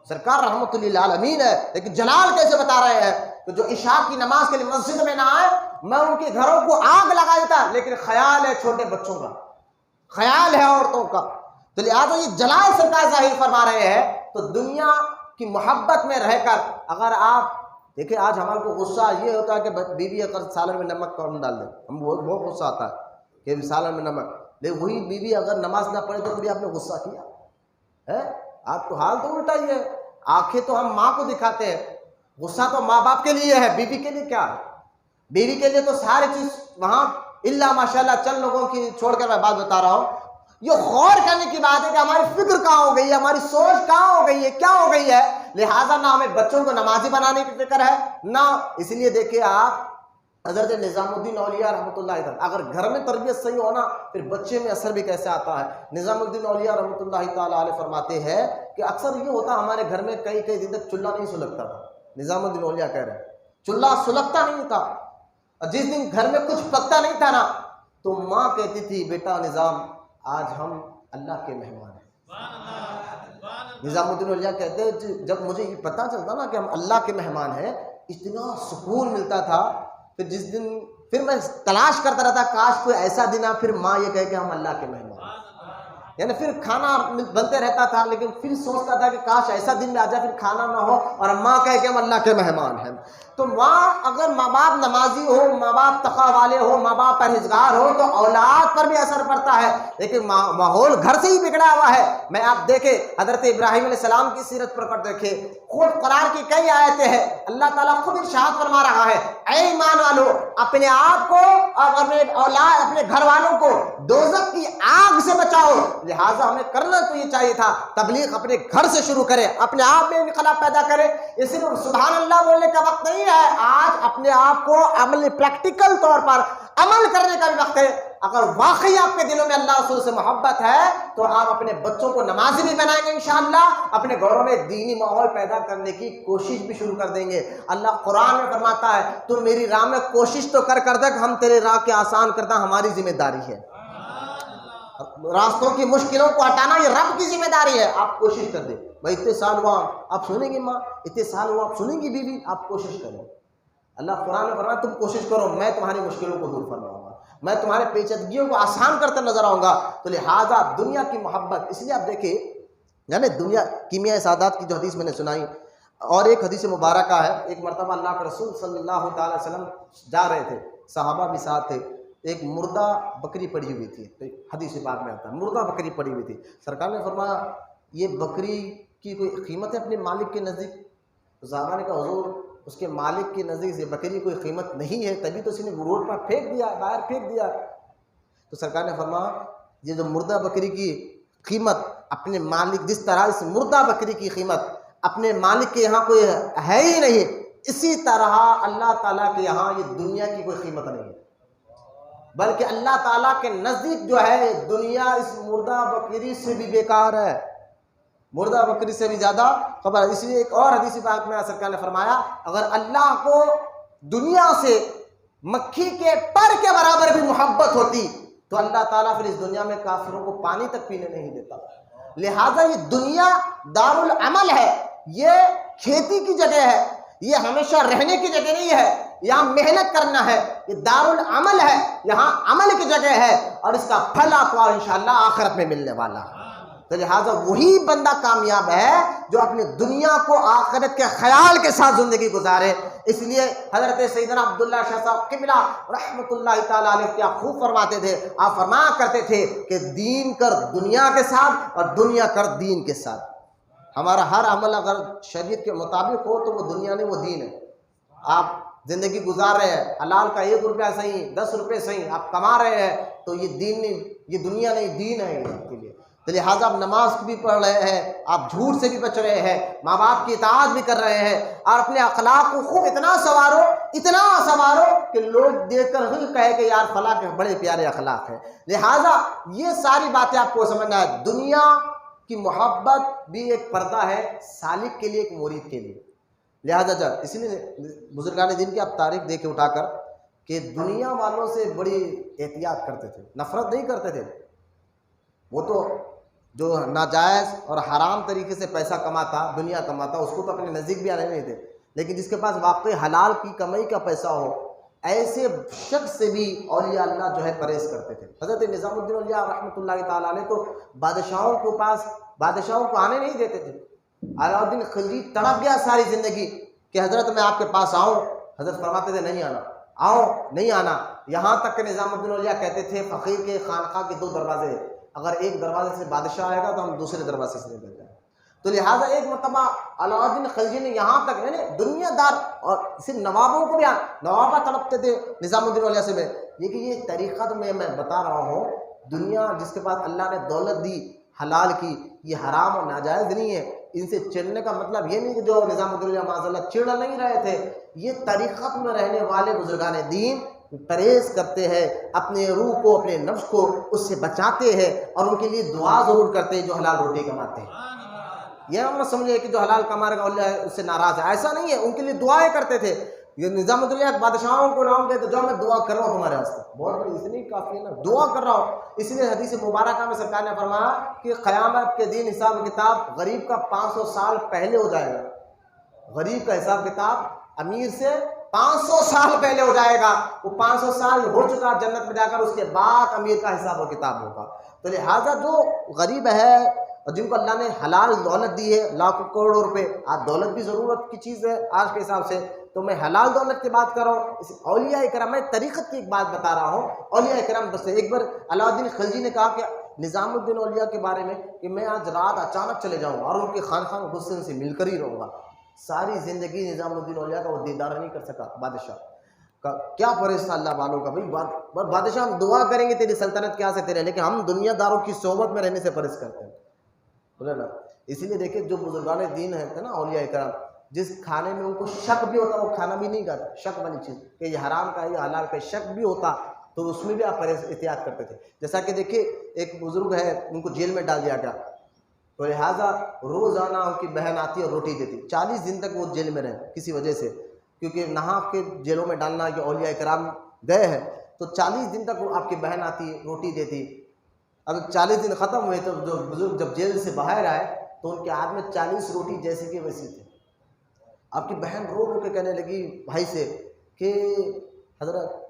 سرکار رحمت للعالمین ہے، لیکن جلال کیسے بتا رہے ہیں کہ جو عشاء کی نماز کے لیے مسجد میں نہ آئے میں ان کے گھروں کو آگ لگا دیتا، لیکن خیال ہے چھوٹے بچوں کا، خیال ہے عورتوں کا۔ تو لہٰذا یہ جلال سرکار ظاہر فرما رہے ہیں۔ تو دنیا کی محبت میں رہ کر اگر آپ دیکھیں، آج ہمارے کو غصہ یہ ہوتا ہے کہ بیوی اگر سالن میں نمک کم ڈال دے، ہم بہت غصہ آتا ہے کہ سالن میں نمک، لیکن وہی بیوی اگر نماز نہ پڑھے تو کبھی آپ نے غصہ کیا ہے؟ آپ کو حال تو الٹا ہی ہے۔ آنکھیں تو ہم ماں کو دکھاتے ہیں، غصہ تو ماں باپ کے لیے ہے، بیوی کے لیے کیا ہے؟ بیوی کے لیے تو ساری چیز وہاں الا ماشاءاللہ چند لوگوں کی چھوڑ کر میں بات بتا رہا ہوں۔ یہ غور کرنے کی بات ہے کہ ہماری فکر کہاں ہو گئی ہے، ہماری سوچ کہاں ہو گئی ہے، کیا ہو گئی ہے؟ لہٰذا نہ ہمیں بچوں کو نمازی بنانے کی فکر ہے، نہ اس لیے دیکھیں آپ حضرت نظام الدین اولیاء رحمۃ اللہ علیہ، اگر گھر میں تربیت صحیح ہونا پھر بچے میں اثر بھی کیسے آتا ہے۔ نظام الدین اولیاء رحمۃ اللہ تعالیٰ علیہ فرماتے ہیں کہ اکثر یہ ہوتا ہمارے گھر میں کئی دن تک چولہا نہیں سلگتا تھا۔ نظام الدین اولیاء کہہ رہے ہیں چولہا سلگتا نہیں تھا، اور جس دن گھر میں کچھ پکتا نہیں تھا نا تو ماں کہتی تھی بیٹا نظام آج ہم اللہ کے مہمان ہیں۔ نظام الدین اولیاء کہتے ہیں جب مجھے یہ پتہ چلتا نا کہ ہم اللہ کے مہمان ہیں اتنا سکون ملتا تھا، پھر جس دن پھر میں تلاش کرتا رہتا کاش کوئی ایسا دن آ پھر ماں یہ کہے کہ ہم اللہ کے مہمان ہیں، یعنی پھر کھانا بنتے رہتا تھا لیکن پھر سوچتا تھا کہ کاش ایسا دن میں آ جائے پھر کھانا نہ ہو اور ماں کہے کہ ہم اللہ کے مہمان ہیں۔ تو ماں اگر ماں باپ نمازی ہو، ماں باپ تقویٰ والے ہو، ماں باپ پرہیزگار ہو تو اولاد پر بھی اثر پڑتا ہے، لیکن ماحول گھر سے ہی بگڑا ہوا ہے۔ میں آپ دیکھیں حضرت ابراہیم علیہ السلام کی سیرت پر دیکھیں، خود قرآن کی کئی آیتیں ہیں، اللہ تعالیٰ خود ارشاد فرما رہا ہے اے ایمان والو اپنے آپ کو اور اپنے اولاد اپنے گھر والوں کو دوزخ کی آگ سے بچاؤ۔ لہٰذا ہمیں کرنا تو یہ چاہیے تھا تبلیغ اپنے گھر سے شروع کرے، اپنے آپ میں انقلاب پیدا کرے۔ یہ صرف سبحان اللہ بولنے کا وقت نہیں ہے، آج اپنے آپ کو عمل پریکٹیکل طور پر عمل کرنے کا بھی وقت ہے۔ اگر واقعی آپ کے دلوں میں اللہ رسول سے محبت ہے تو آپ اپنے بچوں کو نمازی بھی بنائیں گے انشاءاللہ، اپنے گھروں میں دینی ماحول پیدا کرنے کی کوشش بھی شروع کر دیں گے۔ اللہ قرآن میں فرماتا ہے تو میری راہ میں کوشش تو کر دے، ہم تیرے راہ کے آسان کرنا ہماری ذمہ داری ہے۔ راستوں کی مشکلوں کو ہٹانا یہ رب کی ذمہ داری ہے، آپ کوشش کر دیں۔ بھائی اتنے سال ہوا آپ سنیں گی ماں، اتنے سال ہوا آپ سنیں گی بیوی، آپ کوشش کریں۔ اللہ قرآن میں فرمایا تم کوشش کرو، میں تمہاری مشکلوں کو دور فرماؤں گا، میں تمہارے پیچیدگیوں کو آسان کرتا نظر آؤں گا۔ تو لہٰذا دنیا کی محبت، اس لیے آپ دیکھیں یعنی دنیا کیمیائے سعادت کی جو حدیث میں نے سنائی، اور ایک حدیث مبارکہ ہے، ایک مرتبہ اللہ کے رسول صلی اللہ تعالی وسلم جا رہے تھے، صحابہ بھی ساتھ تھے، ایک مردہ بکری پڑی ہوئی تھی، حدیث پاک میں آتا ہے مردہ بکری پڑی ہوئی تھی۔ سرکار نے فرمایا یہ بکری کی کوئی قیمت ہے اپنے مالک کے نزدیک؟ صحابہ نے کہا حضور اس کے مالک کے نزدیک سے بکری کوئی قیمت نہیں ہے، تبھی تو اس نے روڈ پر پھینک دیا، باہر پھینک دیا۔ تو سرکار نے فرمایا یہ جو مردہ بکری کی قیمت اپنے مالک، جس طرح اس مردہ بکری کی قیمت اپنے مالک کے یہاں کوئی ہے ہی نہیں، اسی طرح اللہ تعالیٰ کے یہاں یہ دنیا کی کوئی قیمت نہیں ہے، بلکہ اللہ تعالیٰ کے نزدیک جو ہے دنیا اس مردہ بکری سے بھی بیکار ہے، مردہ بکری سے بھی زیادہ خبر۔ اس لیے ایک اور حدیث پاک میں سرکار نے فرمایا اگر اللہ کو دنیا سے مکھی کے پر کے برابر بھی محبت ہوتی تو اللہ تعالیٰ پھر اس دنیا میں کافروں کو پانی تک پینے نہیں دیتا۔ لہٰذا یہ دنیا دار العمل ہے، یہ کھیتی کی جگہ ہے، یہ ہمیشہ رہنے کی جگہ نہیں ہے، یہاں محنت کرنا ہے، یہ دار العمل ہے، یہاں عمل کی جگہ ہے، اور اس کا پھل آپ کو انشاءاللہ آخرت میں ملنے والا ہے۔ تو لہٰذا وہی بندہ کامیاب ہے جو اپنی دنیا کو آخرت کے خیال کے ساتھ زندگی گزارے۔ اس لیے حضرت سیدنا عبداللہ شاہ صاحب قبلہ رحمۃ اللہ تعالیٰ علیہ کیا خوب فرماتے تھے، آپ فرمایا کرتے تھے کہ دین کر دنیا کے ساتھ اور دنیا کر دین کے ساتھ۔ ہمارا ہر عمل اگر شریعت کے مطابق ہو تو وہ دنیا نہیں، وہ دین ہے۔ آپ زندگی گزار رہے ہیں، حلال کا 1 روپیہ صحیح، 10 روپے صحیح آپ کما رہے ہیں، تو یہ دین نہیں، یہ دنیا نہیں، دین ہے یہ آپ کے لیے۔ تو لہٰذا آپ نماز بھی پڑھ رہے ہیں، آپ جھوٹ سے بھی بچ رہے ہیں، ماں باپ کی اطاعت بھی کر رہے ہیں، اور اپنے اخلاق کو خوب اتنا سنوارو کہ لوگ دیکھ کر ہی کہے کہ یار فلاں کے بڑے پیارے اخلاق ہیں۔ لہٰذا یہ ساری باتیں آپ کو سمجھنا ہے۔ دنیا کی محبت بھی ایک پردہ ہے سالک کے لیے، ایک مرید کے لیے۔ لہٰذا اسی لیے بزرگان دین کی آپ تاریخ دیکھ کے اٹھا کر کہ دنیا والوں سے بڑی احتیاط کرتے تھے، نفرت نہیں کرتے تھے۔ وہ تو جو ناجائز اور حرام طریقے سے پیسہ کماتا، دنیا کماتا، اس کو تو اپنے نزدیک بھی آنے نہیں تھے، لیکن جس کے پاس واقعی حلال کی کمائی کا پیسہ ہو، ایسے شخص سے بھی اولیاء اللہ جو ہے پرہیز کرتے تھے۔ حضرت نظام الدین اولیاء رحمۃ اللہ تعالیٰ علیہ تو بادشاہوں کو آنے نہیں دیتے تھے۔ علاؤدین خلجی تڑپ گیا ساری زندگی کہ حضرت میں آپ کے پاس آؤں، حضرت فرماتے تھے نہیں آنا، آؤ نہیں آنا۔ یہاں تک کہ نظام الدین اولیاء کہتے تھے فقیر کے خانقاہ کے 2 دروازے ہیں، اگر ایک دروازے سے بادشاہ آئے گا تو ہم دوسرے دروازے سے نکل جائیں۔ تو لہٰذا ایک مرتبہ علاؤدین خلجی نے یہاں تک یعنی دنیا دار اور صرف نوابوں کو بھی نوابہ تڑپتے تھے نظام الدین اولیاء سے، لیکن یہ طریقہ تو میں بتا رہا ہوں، دنیا جس کے پاس اللہ نے دولت دی حلال کی، یہ حرام اور ناجائز نہیں ہے۔ ان سے چڑھنے کا مطلب یہ نہیں کہ جو نظام الدین اولیاء معاذ اللہ چڑھ نہیں رہے تھے، یہ طریقت میں رہنے والے بزرگان دین پرہیز کرتے ہیں، اپنے روح کو اپنے نفس کو اس سے بچاتے ہیں، اور ان کے لیے دعا ضرور کرتے ہیں جو حلال روٹی کماتے ہیں۔ یہ ہم نہ سمجھے کہ جو حلال کما رہا ہے اس سے ناراض ہے، ایسا نہیں ہے، ان کے لیے دعائیں کرتے تھے۔ یہ نظام الدین بادشاہوں کو نام دیتے جو میں دعا کر رہا ہوں تمہارے واسطے، بہت بڑی اتنی کافی ہے نا، دعا کر رہا ہوں۔ اس لیے حدیث مبارکہ میں سرکار نے فرمایا کہ قیامت کے دن حساب کتاب غریب کا 500 سال پہلے ہو جائے گا۔ غریب کا حساب کتاب امیر سے 500 سال پہلے ہو جائے گا، وہ 500 سال ہو چکا جنت میں جا کر، اس کے بعد امیر کا حساب و کتاب ہوگا۔ تو لہٰذا جو غریب ہے اور جن کو اللہ نے حلال دولت دی ہے، لاکھوں کروڑوں روپے، آج دولت بھی ضرورت کی چیز ہے آج کے حساب سے، تو میں حلال دولت کی بات کر رہا ہوں۔ اولیاء کرام، میں طریقت کی ایک بات بتا رہا ہوں، اولیاء کرام بس ایک بار علاؤدین خلجی نے کہا کہ نظام الدین اولیاء کے بارے میں کہ میں آج رات اچانک چلے جاؤں گا اور ان کے خانقاہ میں حسن سے مل کر ہی رہوں گا۔ ساری زندگی نظام الدین اولیاء کا وہ دیدار نہیں کر سکا۔ بادشاہ کا کیا پرہیز تھا اللہ والوں کا، بھائی بادشاہ ہم دعا کریں گے تیری سلطنت کیا سے تیرے، لیکن ہم دنیا داروں کی صحبت میں رہنے سے پرہیز کرتے ہیں، بولے نا۔ اسی لیے دیکھیں جو بزرگان دین ہیں نا اولیاء کرام، جس کھانے میں ان کو شک بھی ہوتا وہ کھانا بھی نہیں کھاتا، شک والی چیز کہ یہ حرام کا ہے یہ حلال کا، شک بھی ہوتا تو اس میں بھی آپ احتیاط کرتے تھے. جیسا کہ دیکھیے ایک بزرگ ہے, ان کو جیل میں ڈال دیا گیا, تو لہٰذا روزانہ ان کی بہن آتی اور روٹی دیتی. 40 دن تک وہ جیل میں رہے کسی وجہ سے, کیونکہ نہا کے جیلوں میں ڈالنا کہ اولیاء کرام گئے ہیں, تو 40 دن تک وہ آپ کی بہن آتی روٹی دیتی. اب 40 دن ختم ہوئے تو جو بزرگ جب جیل سے باہر آئے تو ان کے ہاتھ میں 40 روٹی جیسی کہ ویسی تھی. آپ کی بہن رو رو کے کہنے لگی بھائی سے کہ حضرت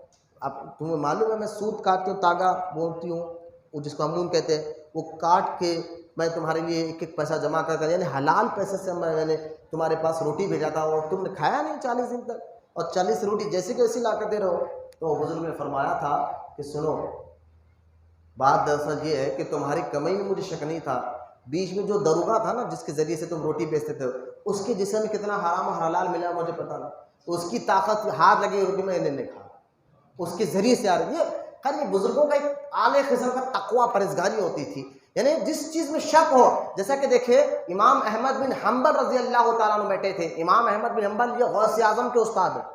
آپ تمہیں معلوم ہے میں سوت کاٹتی ہوں, تاگا بولتی ہوں, وہ جس کو امون کہتے ہیں, وہ کاٹ کے میں تمہارے لیے ایک ایک پیسہ جمع کر یعنی حلال پیسے سے میں نے تمہارے پاس روٹی بھیجا تھا اور تم نے کھایا نہیں 40 دن تک, اور 40 روٹی جیسی کہ ویسی لا کر دے رہے ہو. تو بزرگ نے فرمایا تھا کہ سنو, بات دراصل یہ ہے کہ تمہاری کمائی میں مجھے شک نہیں تھا, بیچ میں جو دروگا تھا نا جس کے ذریعے سے تم روٹی بیچتے تھے, اس کے جسم میں کتنا حرام و حلال ملا مجھے پتا نا, تو اس کی طاقت ہاتھ لگے روٹی میں نہیں کھا, اس کے ذریعے سے آ رہی ہے. خیر یہ بزرگوں کا ایک اعلی قسم کا تقویٰ پرہیزگاری ہوتی تھی, یعنی جس چیز میں شک ہو. جیسا کہ دیکھیں امام احمد بن حنبل رضی اللہ تعالیٰ عنہ بیٹھے تھے. امام احمد بن حنبل یہ غوث اعظم کے استاد ہیں.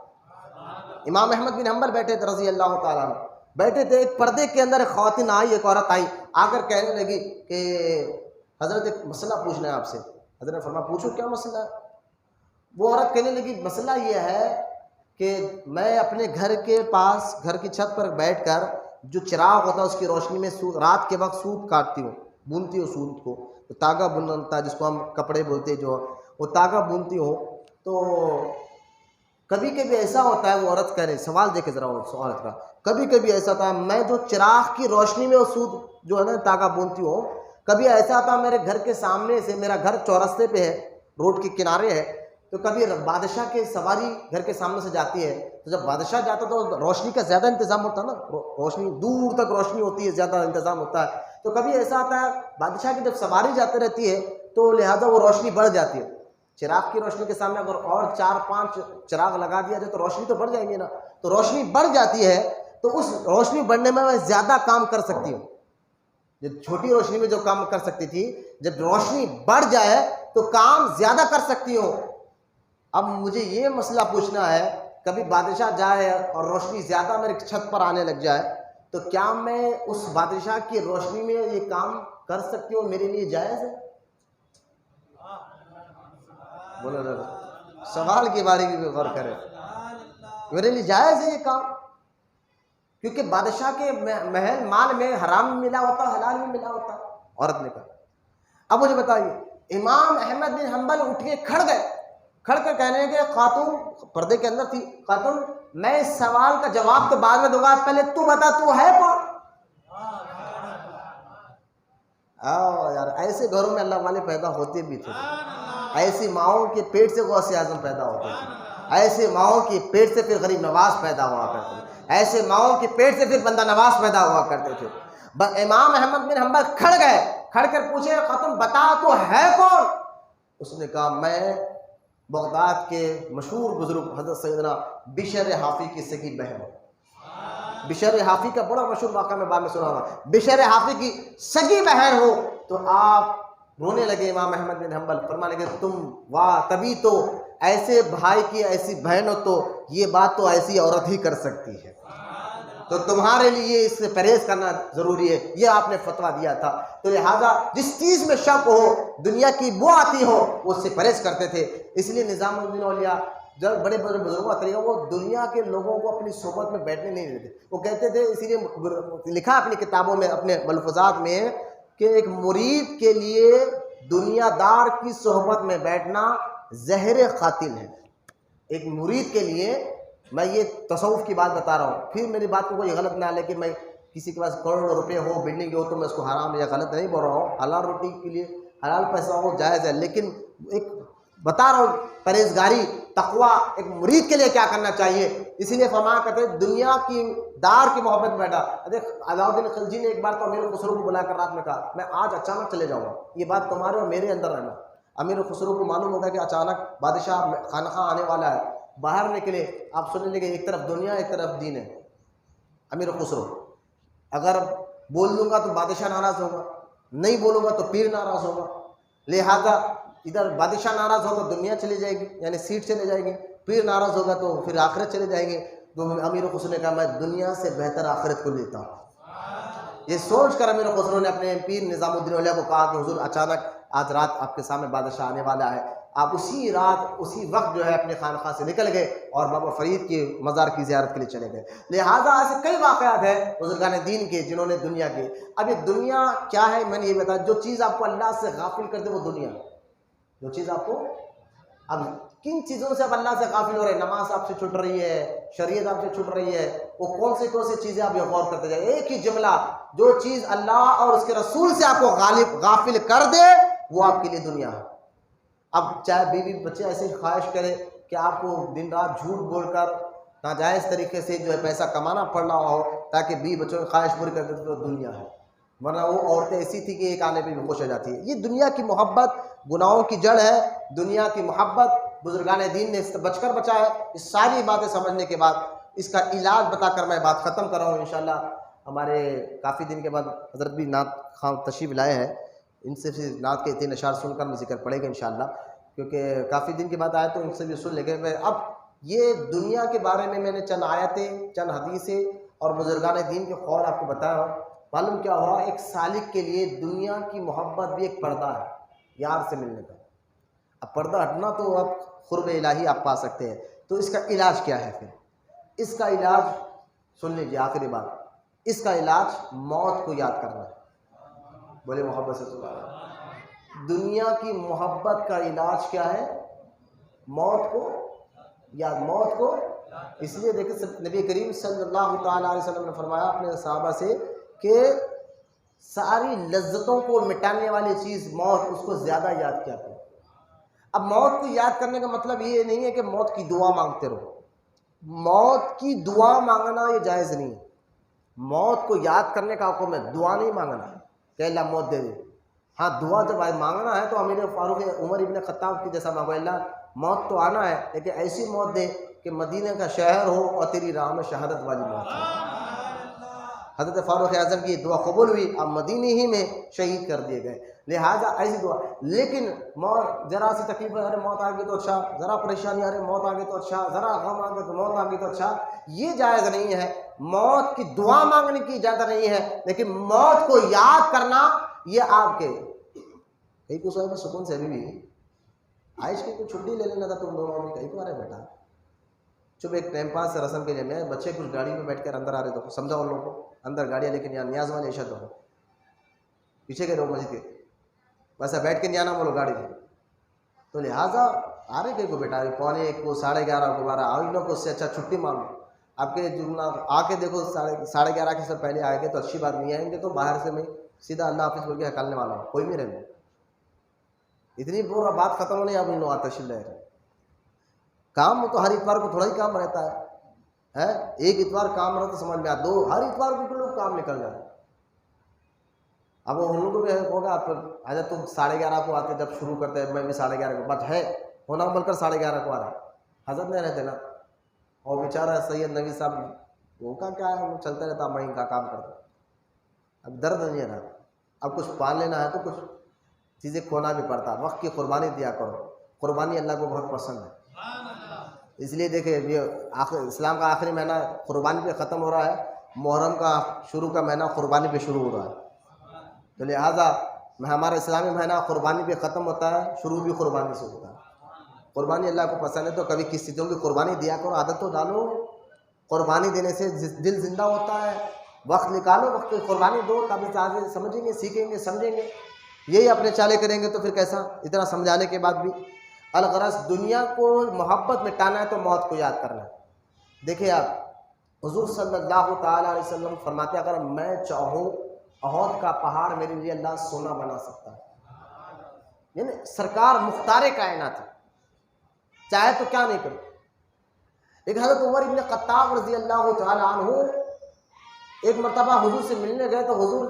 امام احمد بن حنبل بیٹھے تھے رضی اللہ تعالیٰ عنہ, بیٹھے تھے, ایک پردے کے اندر ایک خواتین آئی, ایک عورت آئی, آ کر کہنے لگی کہ حضرت ایک مسئلہ پوچھنا ہے آپ سے. حضرت نے فرمایا پوچھو کیا مسئلہ ہے. وہ عورت کہنے لگی مسئلہ یہ ہے کہ میں اپنے گھر کے پاس گھر کی چھت پر بیٹھ کر جو چراغ ہوتا ہے اس کی روشنی میں رات کے وقت سوت کاٹتی ہوں, بنتی ہوں سوت کو, تو تاگا بنتا ہے جس کو ہم کپڑے بولتے ہیں, جو وہ تاگا بنتی ہوں. تو کبھی کبھی ایسا ہوتا ہے, وہ عورت کہہ رہی, سوال دیکھے ذرا اس عورت کا, کبھی کبھی ایسا ہوتا ہے میں جو چراغ کی روشنی میں وہ سوت جو ہے نا تاگا بنتی ہوں, کبھی ایسا ہوتا ہے میرے گھر کے سامنے سے, میرا گھر چورستے پہ ہے, روڈ کے کنارے ہے, تو کبھی بادشاہ کی سواری گھر کے سامنے سے جاتی ہے, تو جب بادشاہ جاتا تو روشنی کا زیادہ انتظام ہوتا ہے نا, روشنی دور تک روشنی ہوتی ہے, زیادہ انتظام ہوتا ہے. تو کبھی ایسا آتا ہے بادشاہ کی جب سواری جاتی رہتی ہے تو لہذا وہ روشنی بڑھ جاتی ہے. چراغ کی روشنی کے سامنے اگر اور 4-5 چراغ لگا دیا جائے تو روشنی تو بڑھ جائیں گی نا, تو روشنی بڑھ جاتی ہے, تو اس روشنی بڑھنے میں زیادہ کام کر سکتی ہوں. جب چھوٹی روشنی میں جو کام کر سکتی تھی, جب روشنی بڑھ جائے تو کام زیادہ کر سکتی ہوں. اب مجھے یہ مسئلہ پوچھنا ہے, کبھی بادشاہ جائے اور روشنی زیادہ میرے چھت پر آنے لگ جائے, تو کیا میں اس بادشاہ کی روشنی میں یہ کام کر سکتی ہوں, میرے لیے جائز ہے؟ بولو سوال کی باری بھی غور کرے, میرے لیے جائز ہے یہ کام؟ کیونکہ بادشاہ کے محل مال میں حرام بھی ملا ہوتا, حلال بھی ملا ہوتا. عورت نے کہا. اب مجھے بتائیے امام احمد بن حنبل اٹھ کے کھڑ گئے, کھڑ کر کہنے لگے خاتون پردے کے اندر تھی, خاتون میں اس سوال کا جواب تو بعد میں دوں گا, پہلے تو بتا تو ہے کون. یار ایسے گھروں میں اللہ والے پیدا ہوتے بھی تھے, ایسی ماؤں کے پیٹ سے غوث اعظم پیدا ہوتے تھے, ایسے ماؤں کے پیٹ سے پھر غریب نواز پیدا ہوا کرتے تھے, ایسے ماؤں کے پیٹ سے پھر بندہ نواز پیدا ہوا کرتے تھے. امام احمد بن حنبل کھڑ گئے, کھڑ کر پوچھے خاتون بتا تو ہے کون. اس نے کہا میں بغداد کے مشہور بزرگ حضرت سیدنا بشر حافی کی سگی بہن ہوں. بشر حافی کا بڑا مشہور واقعہ میں بعد میں سنا ہوگا, بشر حافی کی سگی بہن ہو. تو آپ رونے لگے امام احمد بن حنبل, فرمانے لگے تم واہ, تبھی تو ایسے بھائی کی ایسی بہن ہو, تو یہ بات تو ایسی عورت ہی کر سکتی ہے, تو تمہارے لیے اس سے پرہیز کرنا ضروری ہے, یہ آپ نے فتویٰ دیا تھا. تو لہٰذا جس چیز میں شک ہو, دنیا کی بو آتی ہو, وہ اس سے پرہیز کرتے تھے. اس لیے نظام الدین اولیاء جب بڑے بڑے بزرگوں کا طریقہ, وہ دنیا کے لوگوں کو اپنی صحبت میں بیٹھنے نہیں دیتے. وہ کہتے تھے, اسی لیے لکھا اپنی کتابوں میں اپنے ملفوظات میں کہ ایک مرید کے لیے دنیا دار کی صحبت میں بیٹھنا زہر قاتل ہے. ایک مرید کے لیے, میں یہ تصوف کی بات بتا رہا ہوں, پھر میری بات کو کوئی غلط نہ لے کہ میں کسی کے پاس کروڑوں روپے ہو, بلڈنگ ہو, تو میں اس کو حرام یا غلط نہیں بول رہا ہوں. حلال روٹی کے لیے حلال پیسہ ہو جائز ہے, لیکن ایک بتا رہا ہوں پرہیزگاری تقویٰ ایک مرید کے لیے کیا کرنا چاہیے. اسی لیے فرمایا کرتے دنیا کی دار کی محبت میں بیٹھا. علاؤدین خلجی نے ایک بار تو امیر خسرو کو بلا کر رات میں کہا میں آج اچانک چلے جاؤں گا, یہ بات تمہارے اور میرے اندر رہنا. امیر خسرو کو معلوم ہوگا کہ اچانک بادشاہ خانقاہ آنے والا ہے, باہر نکلے, آپ سننے لگے ایک طرف دنیا ایک طرف دین ہے. امیر خسرو اگر بول دوں گا تو بادشاہ ناراض ہوگا, نہیں بولوں گا تو پیر ناراض ہوگا, لہذا ادھر بادشاہ ناراض ہوگا تو دنیا چلی جائے گی, یعنی سیٹ چلے جائے گی, پیر ناراض ہوگا تو پھر آخرت چلے جائیں گے. تو امیر خسرو نے کہا میں دنیا سے بہتر آخرت کو لیتا ہوں. یہ سوچ کر امیر خسرو نے اپنے پیر نظام الدین اولیاء کو کہا کہ حضور اچانک آج رات آپ کے سامنے بادشاہ آنے والا ہے. آپ اسی رات اسی وقت جو ہے اپنے خانقاہ سے نکل گئے اور بابا فرید کے مزار کی زیارت کے لیے چلے گئے. لہٰذا ایسے کئی واقعات ہیں بزرگان دین کے جنہوں نے دنیا کے. اب یہ دنیا کیا ہے میں نے یہ بتایا. جو چیز آپ کو اللہ سے غافل کر دے وہ دنیا. جو چیز آپ کو اب کن چیزوں سے اب اللہ سے غافل ہو رہے ہیں؟ نماز آپ سے چھوٹ رہی ہے, شریعت آپ سے چھوٹ رہی ہے, وہ کون سی چیزیں آپ یہ غور کرتے جائیں. ایک ہی جملہ, جو چیز اللہ اور اس کے رسول سے آپ کو غافل کر دے وہ آپ کے لیے دنیا ہے. اب چاہے بیوی بچے ایسی خواہش کرے کہ آپ کو دن رات جھوٹ بول کر ناجائز طریقے سے جو ہے پیسہ کمانا پڑ رہا ہو تاکہ بیوی بچوں کی خواہش پوری کر دے تو دنیا ہے. ورنہ وہ عورتیں ایسی تھی کہ ایک آنے پہ بھی خوش ہو جاتی ہے. یہ دنیا کی محبت گناہوں کی جڑ ہے. دنیا کی محبت بزرگان دین نے اس سے بچ کر بچا ہے. اس ساری باتیں سمجھنے کے بعد اس کا علاج بتا کر میں بات ختم کر رہا ہوں. انشاءاللہ ہمارے کافی دن کے بعد حضرت بھی نعت خواں تشریف لائے ہیں. ان سے پھر نعت کے 3 اشعار سن کر میں ذکر پڑے گا انشاءاللہ, کیونکہ کافی دن کے بعد آئے تو ان سے بھی سن لے گئے. اب یہ دنیا کے بارے میں نے چند آیتیں, چند حدیثیں اور بزرگان دین کے قول آپ کو بتایا. معلوم کیا ہوا, ایک سالک کے لیے دنیا کی محبت بھی ایک پردہ ہے یار سے ملنے کا. اب پردہ ہٹنا تو اب قرب الہی آپ پا سکتے ہیں. تو اس کا علاج کیا ہے؟ پھر اس کا علاج سن لیجیے, آخری بات, اس کا علاج موت کو یاد کرنا ہے. بولے محبت سے دنیا کی محبت کا علاج کیا ہے؟ موت کو یاد, موت کو. اس لیے دیکھیں نبی کریم صلی اللہ تعالیٰ علیہ وسلم نے فرمایا اپنے صحابہ سے کہ ساری لذتوں کو مٹانے والی چیز موت, اس کو زیادہ یاد کیا کرو. اب موت کو یاد کرنے کا مطلب یہ نہیں ہے کہ موت کی دعا مانگتے رہو. موت کی دعا مانگنا یہ جائز نہیں ہے. موت کو یاد کرنے کا حکم ہے, دعا نہیں مانگنا کہ اللہ موت دے دے. ہاں دعا جب مانگنا ہے تو امیر فاروق عمر ابن خطاب کی جیسا مانگو, اللہ موت تو آنا ہے لیکن ایسی موت دے کہ مدینہ کا شہر ہو اور تیری راہ میں شہادت والی موت ہو. حضرت فاروق اعظم کی دعا قبول ہوئی, اب مدینہ ہی میں شہید کر دیے گئے. لہٰذا ایسی دعا. لیکن موت ذرا سی تکلیف ہے, ارے موت آ گئی تو اچھا, ذرا پریشانی, ارے موت آ گئی تو اچھا, ذرا غم آ گیا تو موت آ گئی تو اچھا, یہ جائز نہیں ہے. موت کی دعا مانگنے کی اجازت نہیں ہے, لیکن موت کو یاد کرنا یہ آپ کے کئی کو صاحب سکون سے ابھی بھی عائش کی کوئی چھٹی لے لینا تھا تم دونوں میں, کہیں کو آ رہے بیٹا چپ ایک ٹائم پاس سے رسم کے لیے. میں بچے کچھ گاڑی میں بیٹھ کر اندر آ رہے تو سمجھا ان لوگوں کو اندر گاڑیاں, لیکن یہاں نیاز والے عشاء تو پیچھے کے لوگ مسجد کے ویسا بیٹھ کے نہیں آنا بولو گاڑی میں. تو لہٰذا آ رہے کہیں کو بیٹا 11:15 کو 11:30 کو 12 آ لوگ کو, اس سے اچھا چھٹی مانگو. آپ کے جملہ آ کے دیکھو 11:30 کے سے پہلے آئے گے تو اچھی بات, نہیں آئیں گے تو باہر سے میں سیدھا اللہ حافظ بول کے نکالنے والا ہوں, کوئی نہیں رہے. اتنی پورا بات ختم ہونے اب ان لوگ آتا شل رہے. کام تو ہر اتوار کو تھوڑا ہی کام رہتا ہے, ایک اتوار کام رہتا سمجھ میں آ, 2 ہر اتوار کو لوگ کام نکل جائے. اب وہ ہم لوگ بھی ہوگا حضرت تم 11:30 کو آتے جب شروع کرتے ہیں, میں بھی 11:30 کو بات ہے ہونا بول کر 11:30 کو آ رہا. حضرت نہیں رہتے نا, اور بیچارہ سید نبی صاحب وہ کا کیا ہے, وہ چلتا رہتا, میں ان کا کام کرتا. اب درد نہیں ہے نا, اب کچھ پال لینا ہے تو کچھ چیزیں کھونا بھی پڑتا. وقت کی قربانی دیا کرو, قربانی اللہ کو بہت پسند ہے. اس لیے دیکھیں یہ اسلام کا آخری مہینہ قربانی پہ ختم ہو رہا ہے, محرم کا شروع کا مہینہ قربانی پہ شروع ہو رہا ہے. تو لہٰذا ہمارا اسلامی مہینہ قربانی پہ ختم ہوتا ہے, شروع بھی قربانی سے ہوتا ہے. قربانی اللہ کو پسند ہے تو کبھی کس چیزوں کی قربانی دیا کرو, عادت تو ڈالو. قربانی دینے سے دل زندہ ہوتا ہے. وقت نکالو, وقت کی قربانی دو, تب آگے سمجھیں گے, سیکھیں گے, سمجھیں گے. یہی اپنے چالے کریں گے تو پھر کیسا, اتنا سمجھانے کے بعد بھی. الغرض دنیا کو محبت مٹانا ہے تو موت کو یاد کرنا ہے. دیکھیں آپ حضور صلی اللہ تعالیٰ علیہ وسلم فرماتے ہیں اگر میں چاہوں احد کا پہاڑ میرے لیے اللہ سونا بنا سکتا ہے. یعنی سرکار مختار کائنات ہے, چاہے تو کیا نہیں کرے. ایک حضرت عمر ابن خطاب رضی اللہ تعالیٰ عنہ ایک مرتبہ حضور سے ملنے گئے تو حضور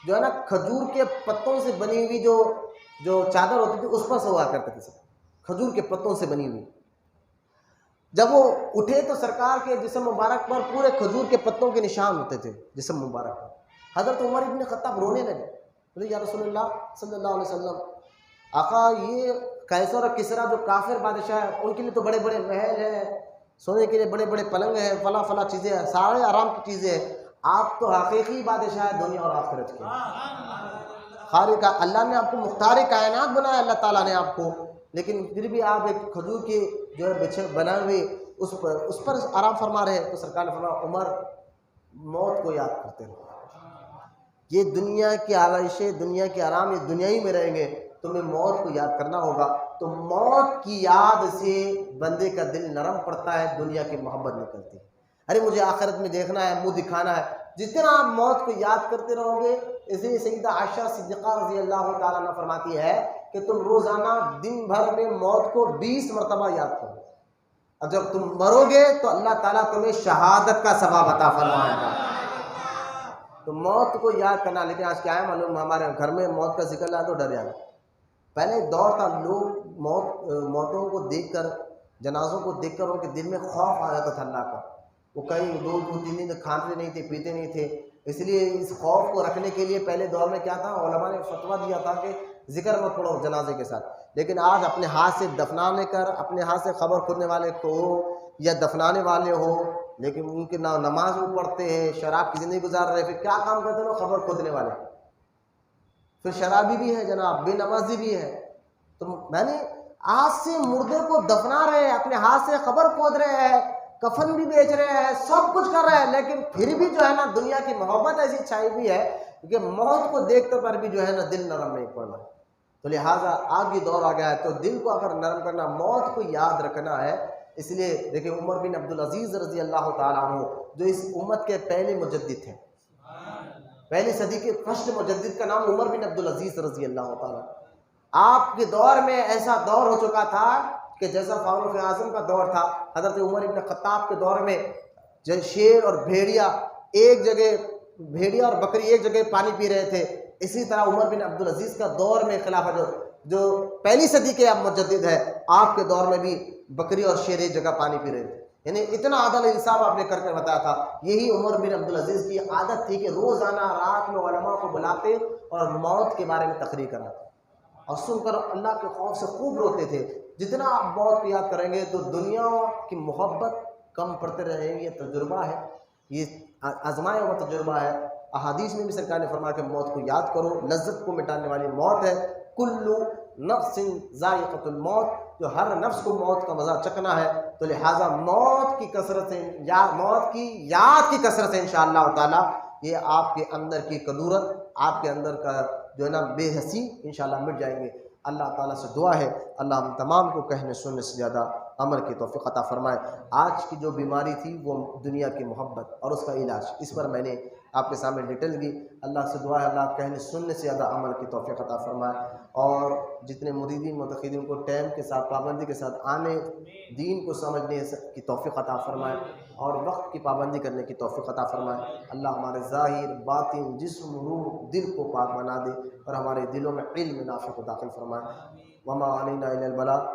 جو ہے نا کھجور کے پتوں سے بنی ہوئی جو چادر ہوتی تھی اس پر سوا کرتے تھے, سب کھجور کے پتوں سے بنی ہوئی. جب وہ اٹھے تو سرکار کے جسم مبارک پر پورے کھجور کے پتوں کے نشان ہوتے تھے جسم مبارک پر. حضرت عمر ابن خطاب رونے لگے, بولے یا رسول اللہ صلی اللہ علیہ وسلم, آقا یہ قیصر اور کسریٰ جو کافر بادشاہ ہیں ان کے لیے تو بڑے بڑے محل ہیں, سونے کے لیے بڑے بڑے پلنگ ہیں، فلاں فلاں چیزیں ہیں، سارے آرام کی چیزیں ہیں. آپ تو حقیقی بادشاہ ہے دنیا اور آخرت کے. خالق اللہ نے آپ کو مختار کائنات بنایا، اللہ تعالیٰ نے آپ کو، لیکن پھر بھی آپ ایک کھجور کے جو ہے بچھے بنا ہوئے اس پر آرام فرما رہے ہیں. تو سرکار نے فرمایا عمر موت کو یاد کرتے رہو. یہ دنیا کی آلائشیں، دنیا کے آرام، یہ دنیا ہی میں رہیں گے، تمہیں موت کو یاد کرنا ہوگا. تو موت کی یاد سے بندے کا دل نرم پڑتا ہے، دنیا کی محبت نکلتی ہے. ارے مجھے آخرت میں دیکھنا ہے، منہ دکھانا ہے. جتنا آپ موت کو یاد کرتے رہو گے، اس لیے سیدہ عائشہ صدیقہ رضی اللہ تعالیٰ عنہ فرماتی ہے کہ تم روزانہ دن بھر میں موت کو 20 مرتبہ یاد کرو، اور جب تم مرو گے تو اللہ تعالیٰ تمہیں شہادت کا ثواب عطا فرمائے گا. تو موت کو یاد کرنا. لیکن آج کیا ہے معلوم، ہمارے گھر میں موت کا ذکر لایا تو ڈر جاتے. پہلے دور تھا، لوگ موتوں کو دیکھ کر، جنازوں کو دیکھ کر ان کے دل میں خوف آ جاتا تھا اللہ کا. وہ کئی 2-3 دن کھاتے نہیں تھے، پیتے نہیں تھے. اس لیے اس خوف کو رکھنے کے لیے پہلے دور میں کیا تھا، علماء نے فتویٰ دیا تھا کہ ذکر مت پڑھو جنازے کے ساتھ. لیکن آج اپنے ہاتھ سے دفنانے کر، اپنے ہاتھ سے قبر کھودنے والے کو یا دفنانے والے ہو، لیکن ان کے نہ نماز وہ پڑھتے ہیں، شراب کی زندگی گزار رہے. پھر کیا کام کرتے ہیں قبر کھودنے والے؟ پھر شرابی بھی ہے جناب، بے نمازی بھی ہے. تو میں نے آج سے مردے کو دفنا رہے ہیں، اپنے ہاتھ سے قبر کھود رہے ہیں، کفن بھی بیچ رہے ہیں، سب کچھ کر رہے ہیں، لیکن پھر بھی جو ہے نا دنیا کی محبت ایسی چھائی ہوئی ہے کہ موت کو دیکھتے پر بھی جو ہے نا دل نرم نہیں پڑنا. تو لہٰذا آج یہ دور آ گیا ہے، تو دل کو اگر نرم کرنا، موت کو یاد رکھنا ہے. اس لیے دیکھیں عمر بن عبدالعزیز رضی اللہ تعالیٰ عنہ جو اس امت کے پہلے مجدد تھے، پہلی صدی کے فرسٹ مجدد کا نام عمر بن عبدالعزیز رضی اللہ تعالیٰ. آپ کے دور میں ایسا دور ہو چکا تھا کہ جیسا فاروق اعظم کا دور تھا، حضرت عمر بن خطاب کے دور میں شیر اور بھیڑیا ایک جگہ، بھیڑیا اور بکری ایک جگہ پانی پی رہے تھے. اسی طرح عمر بن عبدالعزیز کا دور میں خلافت جو پہلی صدی کے اب مجدد ہے، آپ کے دور میں بھی بکری اور شیر ایک جگہ پانی پی رہے تھے. یعنی اتنا عدل انصاف آپ نے کر کے بتایا تھا. یہی عمر بن عبدالعزیز کی عادت تھی کہ روزانہ رات میں علماء کو بلاتے اور موت کے بارے میں تقریر کراتے، اور سن کر اللہ کے خوف سے خوب روتے تھے. جتنا آپ موت کو یاد کریں گے تو دنیا کی محبت کم پڑتے رہیں گے. یہ تجربہ ہے، یہ آزمایا ہوا تجربہ ہے. احادیث میں بھی سرکار نے فرمایا کہ موت کو یاد کرو، لذت کو مٹانے والی موت ہے. کلو نفس ذائقۃ الموت، جو ہر نفس کو موت کا مزہ چکھنا ہے. تو لہٰذا موت کی کثرت سے، یا موت کی یاد کی کثرت سے انشاءاللہ تعالیٰ یہ آپ کے اندر کی کدورت، آپ کے اندر کا جو ہے نا بے حسی انشاءاللہ مٹ جائیں گے. اللہ تعالیٰ سے دعا ہے اللہ ہم تمام کو کہنے سننے سے زیادہ عمل کی توفیق عطا فرمائے. آج کی جو بیماری تھی وہ دنیا کی محبت اور اس کا علاج، اس پر میں نے آپ کے سامنے ڈیٹیل کی. اللہ سے دعا ہے اللہ کہنے سننے سے زیادہ عمل کی توفیق عطا فرمائے، اور جتنے مریدین متقیدین کو ٹائم کے ساتھ، پابندی کے ساتھ آنے، دین کو سمجھنے کی توفیق عطا فرمائے، اور وقت کی پابندی کرنے کی توفیق عطا فرمائے. اللہ ہمارے ظاہر، باطن، جسم، روح، دل کو پاک بنا دے، اور ہمارے دلوں میں علم نافع کو داخل فرمائے. وما علینا الا البلاغ.